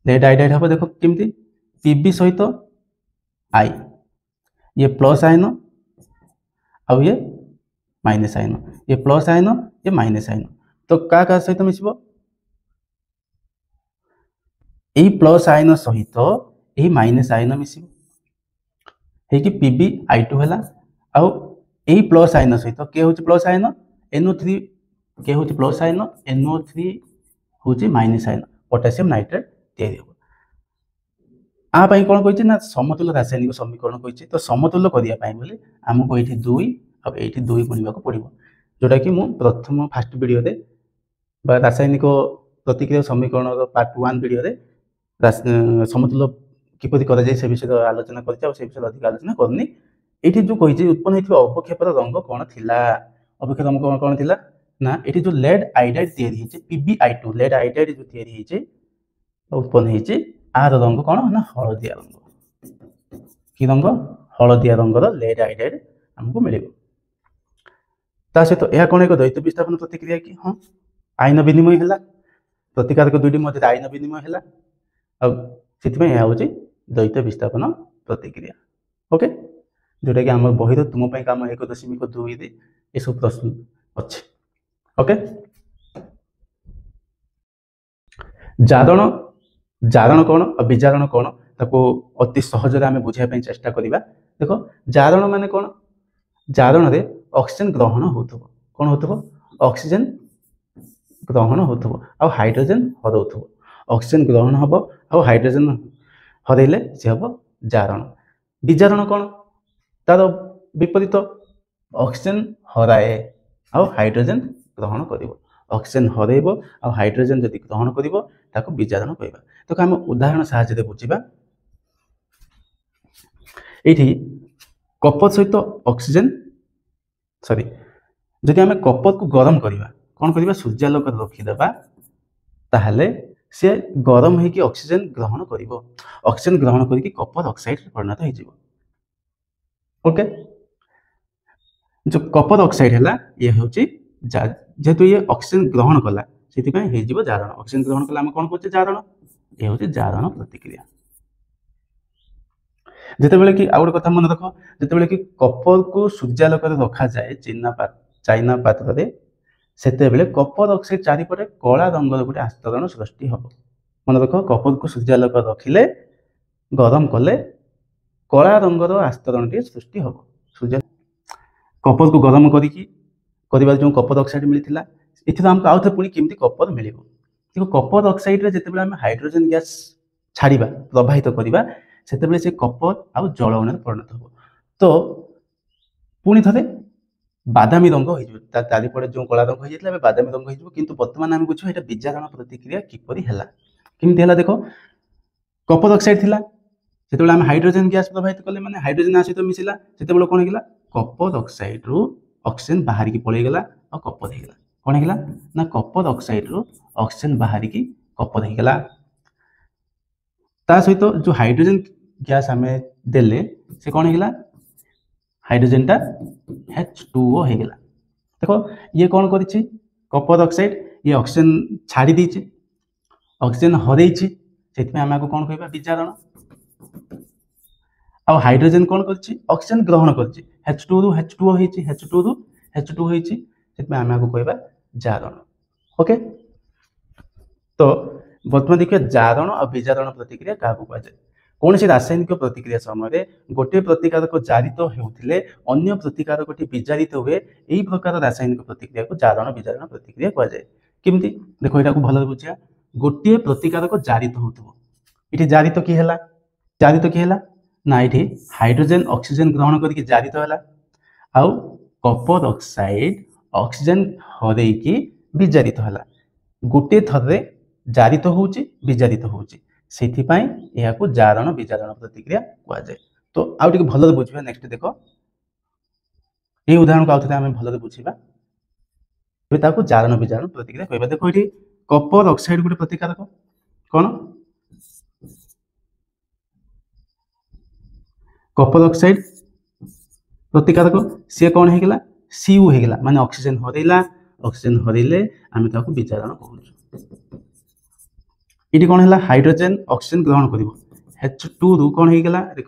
Speaker 1: लेड आयोडाइड हम देख केमती पीबी सहित आई ये प्लस आयन आउ ये माइनस आयन ये प्लस आयन ये माइनस आयन। तो क्या सहित मिसब यही प्लस आयन सहित यही माइनस आयन मिसब है पीबी आई2 है आउ यही प्लस आयन सहित किए हूँ प्लस आयन NO3 किए हूँ प्लस आयन NO3 हूँ माइनस आयन पोटासियम नाइट्रेट तैयारी हो। आपाई कौन कही ना समतुल्य रासायनिक समीकरण कही। तो समतुल्य करने आमको ये 2 और ये 2 गुणा पड़ो जोटा कि मुझे प्रथम फास्ट वीडियो रासायनिक प्रतिक्रिया समीकरण पार्ट 1 वीडियो समतुल्य किपर कराए से विषय आलोचना कर विषय अधिक आलोचना करनी। ये जो कही उत्पन्न होता अवक्षेपर रंग कौन थिला अवक्षेप रंग कौन थिला ना ये जो लेड आयोडाइड तैयारी PbI2 लेड आयोडाइड जो तैयारी उत्पन्न होती आर रंग कौन ना हलदिया रंग कि रंग हलदिया रंगर लेड आयोडाइड आमको मिल। सहित यह कौन एक द्वैत विस्थापन प्रतिक्रिया कि हाँ आयन विनिमय है प्रतिकारक दुईटी मध्य आयन विनिमय है यह हूँ द्वैत विस्थापन प्रतिक्रिया। ओके जोटा कि आम बही तुम काम 1.2 ये सब प्रश्न अच्छे। ओके जारण जारण कौन और विजारण कौन ताको अति सहज आम बुझाई चेष्टा करवा। देखो जारण माने कौन जारण रे ऑक्सीजन ग्रहण होथबो कौन होथबो ऑक्सीजन ग्रहण होथबो आ हाइड्रोजन हरउथबो ऑक्सीजन ग्रहण हबो आ हाइड्रोजन हरइले से हम जारण। विजारण कौन तार विपरीत ऑक्सीजन हराए आ हाइड्रोजन ग्रहण कर ऑक्सीजन हरइब आ हाइड्रोजन जदि ग्रहण कर विजारण कहवा। तो आम उदाहरण साहाय्य बुझा ये कपर सहित ऑक्सीजन सॉरी जदि आम कपर को गरम करवा कौन करवा सूर्यालोक रखीदे ताहले से गरम होगी ऑक्सीजन ग्रहण कर ऑक्सीजन ग्रहण करके कपर ऑक्साइड परिणत हो। ओके जो कपर ऑक्साइड है ये हूँ जेहेतु ये ऑक्सीजन ग्रहण कला से जारण ऑक्सीजन ग्रहण कला कौन कहे जारण ये हूँ जारण प्रतिक्रिया। जितेबाला कि आ गए कथा मन रख जितेबाला कि कपर को सूर्यालोक रखा जाए चाइना पात्र से कपर ऑक्साइड चारिपटे कला रंगर गोटे आस्तरण सृष्टि हम मन रख कपर को सूर्यालोक रखिले गरम कले କଳା ରଙ୍ଗର ଆସ୍ତରଣଟିଏ ସୃଷ୍ଟି ହେବ। ସୂର୍ଯ୍ୟ କପରକୁ ଗରମ କରିକି କରିବାରେ ଯେଉଁ କପର ଅକ୍ସାଇଡ୍ ମିଳିଥିଲା, ଏଥିରୁ ଆମକୁ ଆଉ ଥରେ ପୁଣି କେମିତି କପର ମିଳିବ? ଦେଖ, କପର ଅକ୍ସାଇଡ୍ରେ ଯେତେବେଳେ ଆମେ ହାଇଡ୍ରୋଜେନ୍ ଗ୍ୟାସ୍ ଛାଡ଼ିବା, ପ୍ରବାହିତ କରିବା, ସେତେବେଳେ ସେ କପର ଆଉ ଜଳ ଅଣୁରେ ପରିଣତ ହେବ। ତ ପୁଣି ଥରେ ବାଦାମୀ ରଙ୍ଗ ହୋଇଯିବ, ତା ଚାରିପଟେ ଯେଉଁ କଳା ରଙ୍ଗ ହୋଇଯାଇଥିଲା ଏବେ ବାଦାମୀ ରଙ୍ଗ ହୋଇଯିବ। କିନ୍ତୁ ବର୍ତ୍ତମାନ ଆମେ ବୁଝିବା ଏଇଟା ବିଜାରଣ ପ୍ରତିକ୍ରିୟା କିପରି ହେଲା। କେମିତି ହେଲା ଦେଖ, କପର ଅକ୍ସାଇଡ୍ ଥିଲା, ଯେତେବେଳେ ଆମେ ହାଇଡ୍ରୋଜେନ୍ ଗ୍ୟାସ୍ ପ୍ରବାହିତ କଲେ, ମାନେ ହାଇଡ୍ରୋଜେନ୍ ଆ ସହିତ ମିଶିଲା, ସେତେବେଳେ କ'ଣ ହେଇଗଲା, କପର ଅକ୍ସାଇଡ୍ରୁ ଅକ୍ସିଜେନ୍ ବାହାରିକି ପଳେଇଗଲା ଆଉ କପର ହେଇଗଲା। କ'ଣ ହେଇଗଲା ନା, କପର ଅକ୍ସାଇଡ୍ରୁ ଅକ୍ସିଜେନ୍ ବାହାରିକି କପର ହେଇଗଲା। ତା ସହିତ ଯେଉଁ ହାଇଡ୍ରୋଜେନ୍ ଗ୍ୟାସ୍ ଆମେ ଦେଲେ, ସେ କ'ଣ ହେଇଗଲା, ହାଇଡ୍ରୋଜେନଟା H2O ହେଇଗଲା। ଦେଖ, ଇଏ କ'ଣ କରିଛି, କପର ଅକ୍ସାଇଡ୍, ଇଏ ଅକ୍ସିଜେନ୍ ଛାଡ଼ି ଦେଇଛି, ଅକ୍ସିଜେନ୍ ହରେଇଛି, ସେଥିପାଇଁ ଆମେ ଆକୁ କ'ଣ କହିବା, ବିଜାରଣ। ଆଉ ହାଇଡ୍ରୋଜେନ୍ କ'ଣ କରିଛି, ଅକ୍ସିଜେନ୍ ଗ୍ରହଣ କରିଛି, H2 ରୁ H2O ହେଇଛି, H2 ରୁ H2O ହେଇଛି, ସେଥିପାଇଁ ଆମେ ଆକୁ କହିବା ଜାରଣ। ଓକେ, ତ ବର୍ତ୍ତମାନ ଦେଖିବା ଜାରଣ ଆଉ ବିଜାରଣ ପ୍ରତିକ୍ରିୟା କାହାକୁ କୁହାଯାଏ। କୌଣସି ରାସାୟନିକ ପ୍ରତିକ୍ରିୟା ସମୟରେ ଗୋଟିଏ ପ୍ରତିକାରକ ଜାରିତ ହେଉଥିଲେ ଅନ୍ୟ ପ୍ରତିକାରକଟି ବିଜାରିତ ହୁଏ, ଏହି ପ୍ରକାର ରାସାୟନିକ ପ୍ରତିକ୍ରିୟାକୁ ଜାରଣ ବିଜାରଣ ପ୍ରତିକ୍ରିୟା କୁହାଯାଏ। କେମିତି ଦେଖ, ଏଟାକୁ ଭଲରେ ବୁଝିବା। ଗୋଟିଏ ପ୍ରତିକାରକ ଜାରିତ ହେଉଥିବ, ଏଠି ଜାରିତ କି ହେଲା, ଜାରିତ କି ହେଲା ନା, ଏଠି ହାଇଡ୍ରୋଜେନ୍ ଅକ୍ସିଜେନ୍ ଗ୍ରହଣ କରିକି ଜାରିତ ହେଲା, ଆଉ କପର ଅକ୍ସାଇଡ୍ ଅକ୍ସିଜେନ୍ ହରେଇକି ବିଜାରିତ ହେଲା। ଗୋଟିଏ ଥରରେ ଜାରିତ ହେଉଛି, ବିଜାରିତ ହେଉଛି, ସେଥିପାଇଁ ଏହାକୁ ଜାରଣ ବିଜାରଣ ପ୍ରତିକ୍ରିୟା କୁହାଯାଏ। ତ ଆଉ ଟିକେ ଭଲରେ ବୁଝିବା। ନେକ୍ସଟ ଦେଖ, এই ଉଦାହରଣକୁ ଆଉ ଥରେ ଆମେ ଭଲରେ ବୁଝିବା, ଏବେ ତାକୁ ଜାରଣ ବିଜାରଣ ପ୍ରତିକ୍ରିୟା କହିବା। ଦେଖ, ଏଠି କପର ଅକ୍ସାଇଡ୍ ଗୋଟେ ପ୍ରତିକାରକ, କ'ଣ, କପର ଅକ୍ସାଇଡ୍ ପ୍ରତିକାରକ, ସିଏ କ'ଣ ହେଇଗଲା, Cu ହେଇଗଲା, ମାନେ ଅକ୍ସିଜେନ୍ ହରେଇଲା, ଅକ୍ସିଜେନ୍ ହରେଇଲେ ଆମେ ତାକୁ ବିଜାରଣ କହୁଛୁ। ଏଠି କ'ଣ ହେଲା, ହାଇଡ୍ରୋଜେନ୍ ଅକ୍ସିଜେନ୍ ଗ୍ରହଣ କରିବ, H2 ରୁ କ'ଣ ହେଇଗଲା, ଦେଖ,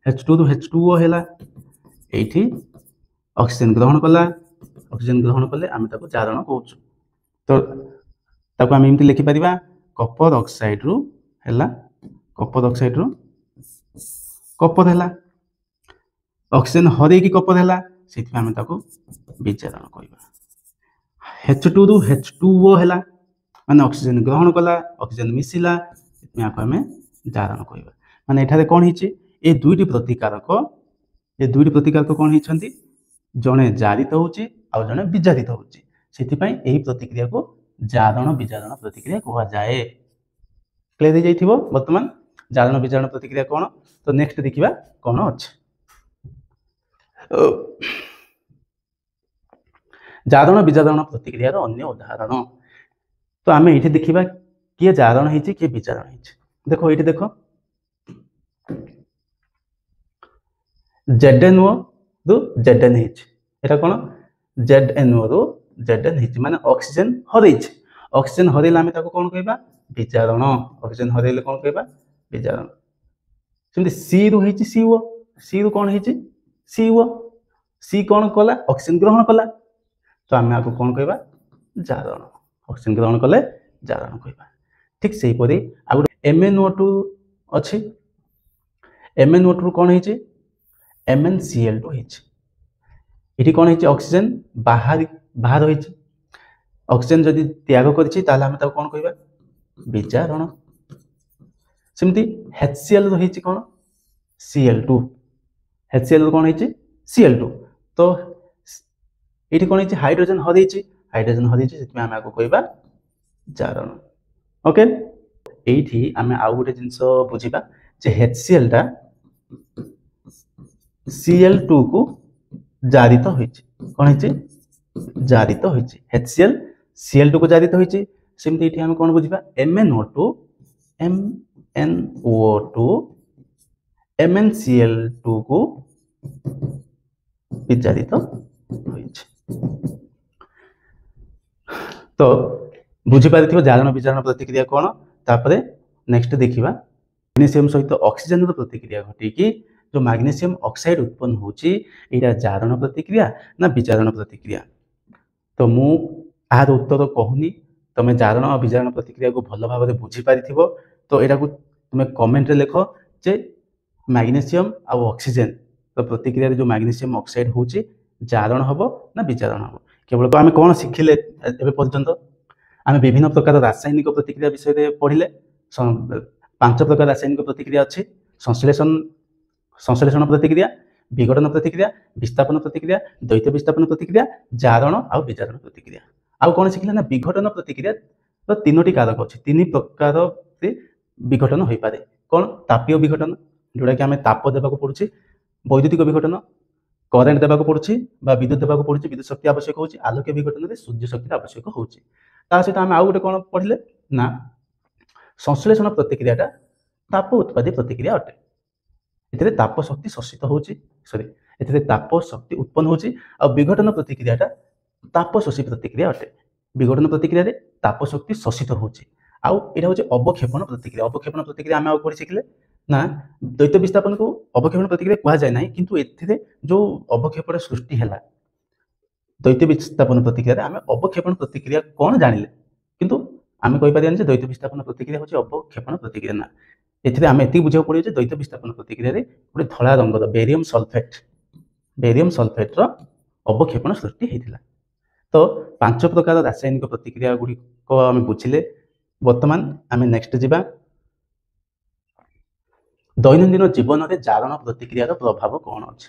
Speaker 1: H2 ରୁ H2O ହେଲା, এইଠି ଅକ୍ସିଜେନ୍ ଗ୍ରହଣ କଲା, ଅକ୍ସିଜେନ୍ ଗ୍ରହଣ କଲେ ଆମେ ତାକୁ ଜାରଣ କହୁଛୁ। ତ ତାକୁ ଆମେ ଏମିତି ଲେଖିପାରିବା, କପର ଅକ୍ସାଇଡ୍ରୁ ହେଲା, କପର ଅକ୍ସାଇଡ୍ରୁ କପର ହେଲା, ଅକ୍ସିଜେନ୍ ହରେଇକି କପର ହେଲା, ସେଥିପାଇଁ ଆମେ ତାକୁ ବିଜାରଣ କହିବା। H2 ରୁ H2O ହେଲା, ମାନେ ଅକ୍ସିଜେନ୍ ଗ୍ରହଣ କଲା, ଅକ୍ସିଜେନ୍ ମିଶିଲା, ସେଥିପାଇଁ ଆକୁ ଆମେ ଜାରଣ କହିବା। ମାନେ ଏଠାରେ କ'ଣ ହେଇଛି, ଏ ଦୁଇଟି ପ୍ରତିକାରକ କ'ଣ ହେଇଛନ୍ତି, ଜଣେ ଜାରିତ ହେଉଛି ଆଉ ଜଣେ ବିଜାରିତ ହେଉଛି, ସେଥିପାଇଁ ଏହି ପ୍ରତିକ୍ରିୟାକୁ ଜାରଣ ବିଜାରଣ ପ୍ରତିକ୍ରିୟା କୁହାଯାଏ। କ୍ଲିୟର ହେଇଯାଇଥିବ ବର୍ତ୍ତମାନ ଜାରଣ ବିଜାରଣ ପ୍ରତିକ୍ରିୟା କ'ଣ। ତ ନେକ୍ସଟ ଦେଖିବା କ'ଣ ଅଛି। ଜାରଣ ବିଜାରଣ ପ୍ରତିକ୍ରିୟାର ଅନ୍ୟ ଉଦାହରଣ। ତ ଆମେ ଏଇଠି ଦେଖିବା କିଏ ଜାରଣ ହେଇଛି କିଏ ବିଜାରଣ ହେଇଛି। ଦେଖ, ଏଇଠି ଦେଖ, ZnO ରୁ Zn ହେଇଛି, এটা କ'ଣ, ZnO ରୁ Zn ହେଇଛି, ମାନେ ଅକ୍ସିଜେନ୍ ହରେଇଛି, ଅକ୍ସିଜେନ୍ ହରେଇଲେ ଆମେ ତାକୁ କ'ଣ କହିବା, ବିଜାରଣ। ଅକ୍ସିଜେନ୍ ହରେଇଲେ କ'ଣ କହିବା, ବିଜାରଣ। ସେମିତି C ରୁ ହେଇଛି CO, C ରୁ କ'ଣ ହେଇଛି, CO, C କ'ଣ କଲା, ଅକ୍ସିଜେନ୍ ଗ୍ରହଣ କଲା, ତ ଆମେ ଆକୁ କ'ଣ କହିବା, ଜାରଣ। ଅକ୍ସିଜେନ୍ ଗ୍ରହଣ କଲେ ଜାରଣ କହିବା। ଠିକ୍ ସେହିପରି ଆଉ ଗୋଟେ MnO2 ଅଛି, MnO2 ରୁ କ'ଣ ହେଇଛି, MnCl2 ହେଇଛି। ଏଠି କ'ଣ ହେଇଛି, ଅକ୍ସିଜେନ୍ ବାହାର ହେଇଛି, ଅକ୍ସିଜେନ୍ ଯଦି ତ୍ୟାଗ କରିଛି ତାହେଲେ ଆମେ ତାକୁ କ'ଣ କହିବା, ବିଜାରଣ। ସେମିତି HCl ରୁ ହେଇଛି କ'ଣ, Cl2, HCl ରୁ କ'ଣ ହେଇଛି, Cl2, ତ ଏଠି କ'ଣ ହେଇଛି, ହାଇଡ୍ରୋଜେନ୍ ହରେଇଛି, ସେଥିପାଇଁ ଆମେ ଆକୁ କହିବା ଜାରଣ। ଓକେ, এইଠି ଆମେ ଆଉ ଗୋଟେ ଜିନିଷ ବୁଝିବା ଯେ HCl ଟା Cl2 କୁ ଜାରିତ ହୋଇଛି, କ'ଣ ହେଇଛି, ଜାରିତ ହୋଇଛି, HCl Cl2 କୁ ଜାରିତ ହୋଇଛି। ସେମିତି ଏଠି ଆମେ କ'ଣ ବୁଝିବା, MnO2 MnCl2 କୁ ବିଜାରିତ ହୋଇଛି। ତ ବୁଝିପାରିଥିବ ଜାରଣ ବିଜାରଣ ପ୍ରତିକ୍ରିୟା କ'ଣ। ତାପରେ ନେକ୍ସଟ ଦେଖିବା, ମ୍ୟାଗ୍ନେସିୟମ୍ ସହିତ ଅକ୍ସିଜେନର ପ୍ରତିକ୍ରିୟା ଘଟିକି जो मैग्नेशियम ऑक्साइड उत्पन्न होची एटा जारण प्रतिक्रिया ना विजारण प्रतिक्रिया। तो मु आर उत्तर कहूनी, तुम जारण और विजारण प्रतिक्रिया को भल भाव बुझी पारिथिबो। तो एटा को तुम कमेंट रे लिख जे मैग्नेशियम आउ ऑक्सीजन तो प्रतिक्रिया जो मैग्नेशियम ऑक्साइड होची जारण हबो ना विजारण हबो केवल आम कौन शिखिले एबे पर्यंत आम विभिन्न प्रकार रासायनिक प्रतिक्रिया विषय पढ़िले 5 प्रकार रासायनिक प्रतिक्रिया अच्छी संश्लेषण संश्लेषण प्रतिक्रिया विघटन प्रतिक्रिया विस्थापन प्रतिक्रिया द्वैत विस्थापन प्रतिक्रिया जारण आउ विजारण प्रतिक्रिया आउ कौन शिखिले ना विघटन प्रतिक्रिया तो 3टी कारक अच्छी 3 प्रकार से विघटन हो पारे कौन तापीय विघटन जोटा कि आम ताप देवाक पड़ुछि वैद्युतिक विघटन करेन्ट देवाक पड़ुछि विद्युत देवाक पड़ुछि विद्युत शक्ति आवश्यक होछि आलोक विघटन में सूर्य शक्ति आवश्यक होछि ता सहित आम आउ गोटे कौन पढ़िले ना संश्लेषण प्रतिक्रियाटा ताप उत्पादी प्रतिक्रिया अटे एथिरे ताप शक्ति शोषित होछि सॉरी एथिरे ताप शक्ति उत्पन्न होछि आ विघटन प्रतिक्रियाटा ताप शोषी प्रतिक्रिया अटे विघटन प्रतिक्रिया रे ताप शक्ति शोषित होछि आउ एटा होछि अवक्षेपण प्रतिक्रिया आम आउ कोन शिखले ना द्वैत विस्थापन को अवक्षेपण प्रतिक्रिया कहा जाए नहीं किंतु एथिरे जो अवक्षेपण सृष्टि हैला द्वैत विस्थापन प्रतिक्रिया आम अवक्षेपण प्रतिक्रिया कौन जानिले किंतु आम कहि परियानी जे द्वैत विस्थापन प्रतिक्रिया होछि अवक्षेपण प्रतिक्रिया ना एथिरे आम एति बुझाउ पड़ियो जे द्वैत विस्थापन प्रतिक्रिया रे गोटे धला रंगर बेरियम सल्फेट रो अवक्षेपण सृष्टि हेतिला तो 5 प्रकार रासायनिक प्रतिक्रिया गुडी को आम बुझिले वर्तमान आम नेक्स्ट जिबा दैनंदिन जीवन में जारण प्रतिक्रिया प्रभाव कौन अच्छे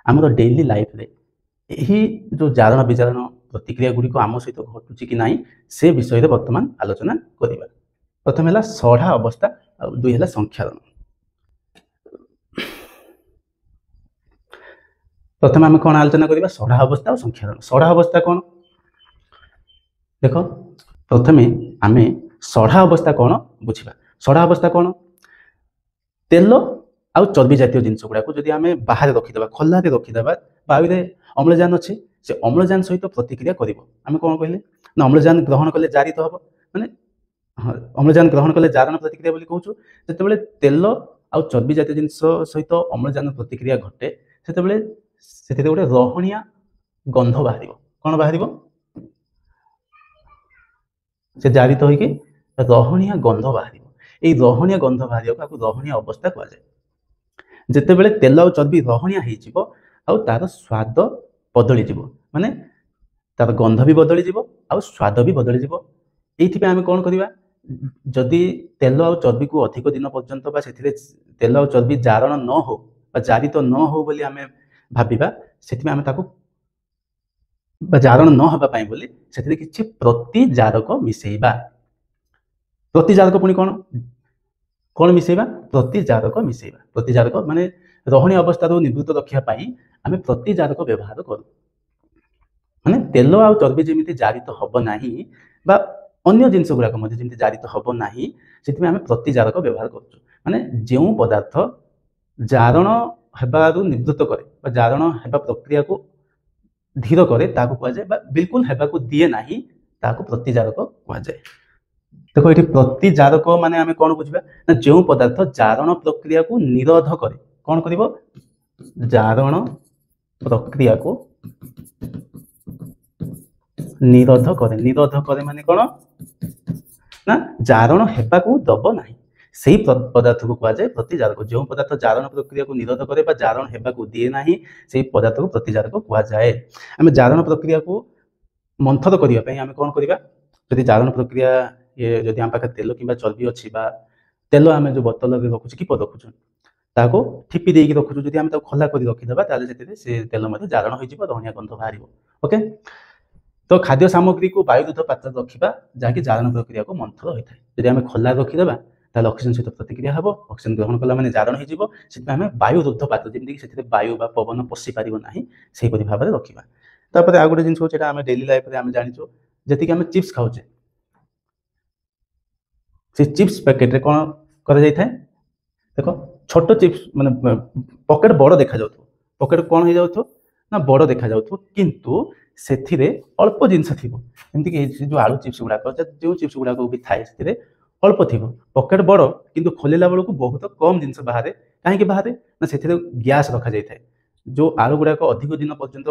Speaker 1: आम डेली लाइफ रे यही जो जारण विजारण प्रतिक्रिया गुड़ी आम सहित घटुची कि नहीं से विषय वर्तमान आलोचना करवा प्रथम है सढ़ा अवस्था और 2 है संख्यारण प्रथम आम कौन आलोचना करवा सढ़ा अवस्था और संख्यारण सढ़ा अवस्था कौन देख प्रथमे आम सढ़ा अवस्था कौन बुझा सढ़ा अवस्था कौन तेल आउ चर्बी जातीय जिनस गुड़ा को जदि आम बाहर रखीदे खोला रखीदे वायु अम्लजान अच्छे से अम्लजान सहित प्रतिक्रिया कर आम कौन कहले ना अम्लजान ग्रहण कले जारित हम माने अम्लजान ग्रहण कले जारण प्रतिक्रिया बोली कहूँ जिते तेल आउ चर्बी जातीय जिनस सहित अम्लजान प्रतिक्रिया घटे से गोटे रहणिया गंध बाहर कौन बाहर से जारित होइके रहणिया गंध बाहर ये रहणिया गंध बाहर रहणिया अवस्था कहुए जिते बड़े तेल और चर्बी रहणिया हो तार स्वाद बदली जीव माने तार गंध भी बदली जीव आ स्वाद भी बदली जीव ये आम कौन करवा जदि तेल और चर्बी को अधिक दिन पर्यंत तेल और चर्बी जारण न हो जारित न हो बोली आम भाविबा से आम जारण न होगा बोली से किसी प्रतिजारक मिसेइबा प्रतिजारक पुणी कौन कौन मिसेइबा प्रतिजारक माने रहणी अवस्था निवृत्त रखापी आम प्रतिजारक व्यवहार करूँ माने तेल आ चर्बी जमी जारित हम ना अन्य जिनस गुड़ाक जमी जारित हम ना से आम प्रतिजारक व्यवहार करूँ माने जो पदार्थ जारण हेबारु निवृत्त करे जारण हेबा प्रक्रिया को धीर करे ताकू कहुए बिल्कुल हेबाकू दिए ना ताकू प्रतिजारक कहुए देखो ये प्रतिजारक माने आम कौन बुझा ना जो पदार्थ जारण प्रक्रिया को निरोध करे कौन कर जारण प्रक्रिया को निरोध करे माने कौन ना जारण हेबाकू दब ना से पदार्थ को कहुए प्रतिजारक जो पदार्थ जारण प्रक्रिया को निरोध करे जारण हेबाकू दिए ना से पदार्थ को प्रतिजारक कहुए आम जारण प्रक्रिया को मंथर करने आम कौन करवा जदि जारण प्रक्रिया ये जदि आम पाखे तेल कि चर्बी अच्छी तेल आम जो बोतल रखुचे कि रखुचु ताको ठिपी देकी रखुचु जदि आम खोला कर रखीदे से तेल जारण हो रहणिया गंध बाहर ओके तो खाद्य सामग्री को वायुरुद्ध पात्र रखा जहाँकि जारण प्रक्रिया को मंथर होता है जदि आम खोला रखीदे ताल ऑक्सीजन सहित प्रतिक्रिया हम ऑक्सीजन ग्रहण कला मैंने जारण हो वायुरुद्ध पात्र जमीन से वायु बा पवन पशि पार ना से भाव में रखा तापर आ गए जिन आम डेली लाइफ में आम जाचु जी आम चिप्स खाऊे से चिप्स पैकेट रे कौन करा जाय थाए देखो छोट चिप्स माने पॉकेट बड़ देखा जाउथो पॉकेट कौन हो जाउथो ना बड़ देखा जाउथो किंतु सेथिरे अल्प जिनस थिबो एमति कि जो आलू चिप्स गुडा जो चिप्स गुडा को भी थाए सेथिरे अल्प थिबो पॉकेट बड़ किंतु खोलेला बेलू बहुत कम जिनस बाहर कहीं बाहर ना सेथिरे गैस रखा जाय थाए जो आलू गुड़ाक अधिक दिन पर्यंत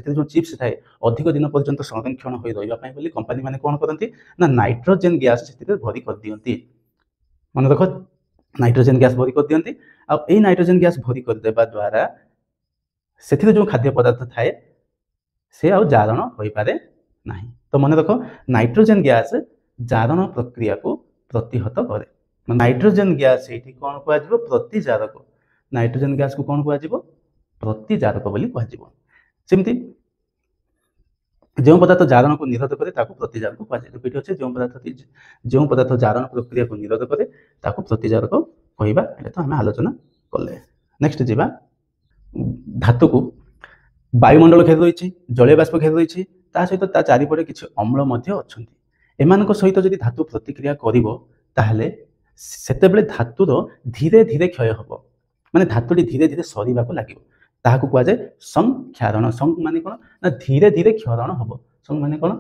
Speaker 1: जो चिप्स थाए अधिक दिन पर्यंत संरक्षण हो रही कंपनी मैंने कौन करती ना नाइट्रोजेन गैस से भरी कर दियंती मन रख नाइट्रोजेन गैस भरी कर दियंती आई नाइट्रोजेन गैस भरी करदेवा द्वारा से जो खाद्य पदार्थ थाए से आउ जारण हो पारे नहीं। तो मन रख नाइट्रोजेन गैस जारण प्रक्रिया को प्रतिहत करे। नाइट्रोजेन गैस ये कौन कह प्रतिजारक। नाइट्रोजेन गैस को कौन कह प्रतिजारक बोली कह। सेमती जो पदार्थ जारण को निरोध करे ताको प्रतिजारक कह। ये अच्छे जो पदार्थ जारण प्रक्रिया को निरोध करे ताको प्रतिजारक कहवा। तो आम आलोचना कले। नेक्स्ट जीवा धातु को वायुमंडल घेरी रही जलीय बाष्प घेरी रही सहित ता चारिपटे किसी अम्ल अच्छा एमान सहित जदि धातु प्रतिक्रिया करें सेतेबेले धातुर धीरे धीरे क्षय हम माने धातुटी धीरे धीरे सरीबा को लगे ताहाकु कहुए संक्षारण। सं माने कौन ना धीरे धीरे क्षरण हम। सं माने कौन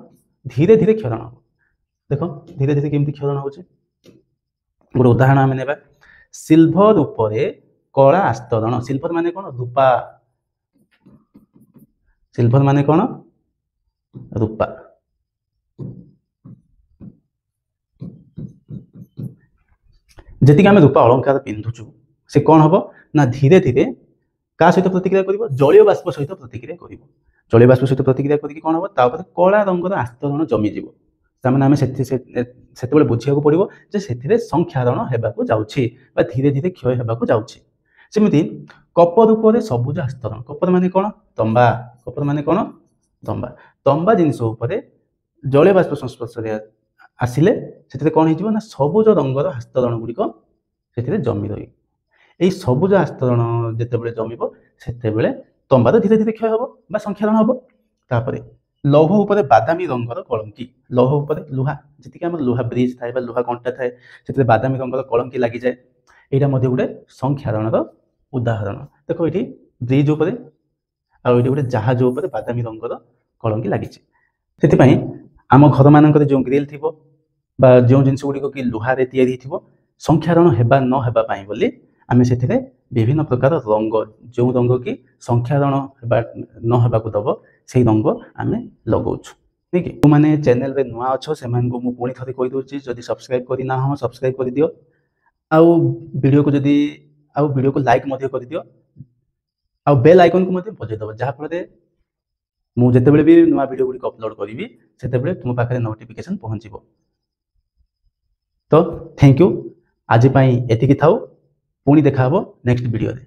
Speaker 1: धीरे धीरे क्षरण हम। देख धीरे धीरे केमती क्षरण हो गोटे उदाहरण आम ने सिल्भर उपरे कला आस्तरण। सिल्भर माने कौन रूपा। सिल्भर माने कौन रूपा। जी आम रूपा अलंकार पिंधुचु से कौन हम ना धीरे धीरे क्या सहित प्रतिक्रिया कर जलीय बाष्प सहित प्रतिक्रिया कर। जलीय बाष्प सहित प्रतिक्रिया करके कौन हम तापर कला रंगर आस्तरण जमीज ताने आम से बुझा पड़ो से संक्षारण होगा जाऊँगी धीरे धीरे क्षय होगा जाऊँगी। सेमती कपर उपर सबुज आस्तरण। कपर माने कौन तंबा। कपर माने कौन तंबा। तंबा जिनस जलीय बाष्प संस्पर्श आसिले से कौन हो सबुज रंगर आस्तरण गुड़िक से जमी रही। यही सबुज आस्तरण जितेबाला जमीब से तंबार धीरे धीरे क्षय हम संक्षारण हम। तापर लौह उपर बादामी रंगर कलंकी। लौह उपर लुहा जी आम लुहा ब्रिज थाए लुहा कंटा थाए से बादामी रंगर कलंकी लगी जाए यहाँ गोटे संक्षारण उदाहरण। देख ये ब्रिज उपर आउे गोटे जहाज उपर बादामी रंगर कलंकी लगी से आम घर मानक जो ग्रिल थी जो जिनस गुड़िक कि लुहारे तैयारी थी संक्षारण होगा न होगापाई बोली आम से विभिन्न प्रकार रंग जो रंग कि संक्षारण न होगा दब से रंग आम लगाऊँ। ठीक है जो मैंने चैनल रे नुआ अच्छो से मुझे पुणी थे कहीदे जदि सब्सक्राइब करना हम सब्सक्राइब कर दियो आउ वीडियो को जदि वीडियो को लाइक कर दियो आ बेल आइकन को बजाईदेव जहाँफल मुझे भी नुआ वीडियो गुड़िक अपलोड करी से तुम पाखे नोटिफिकेशन पहुँचो। तो थैंक यू आज एतिकी थाउ पुणी देखा नेक्स्ट वीडियो रे।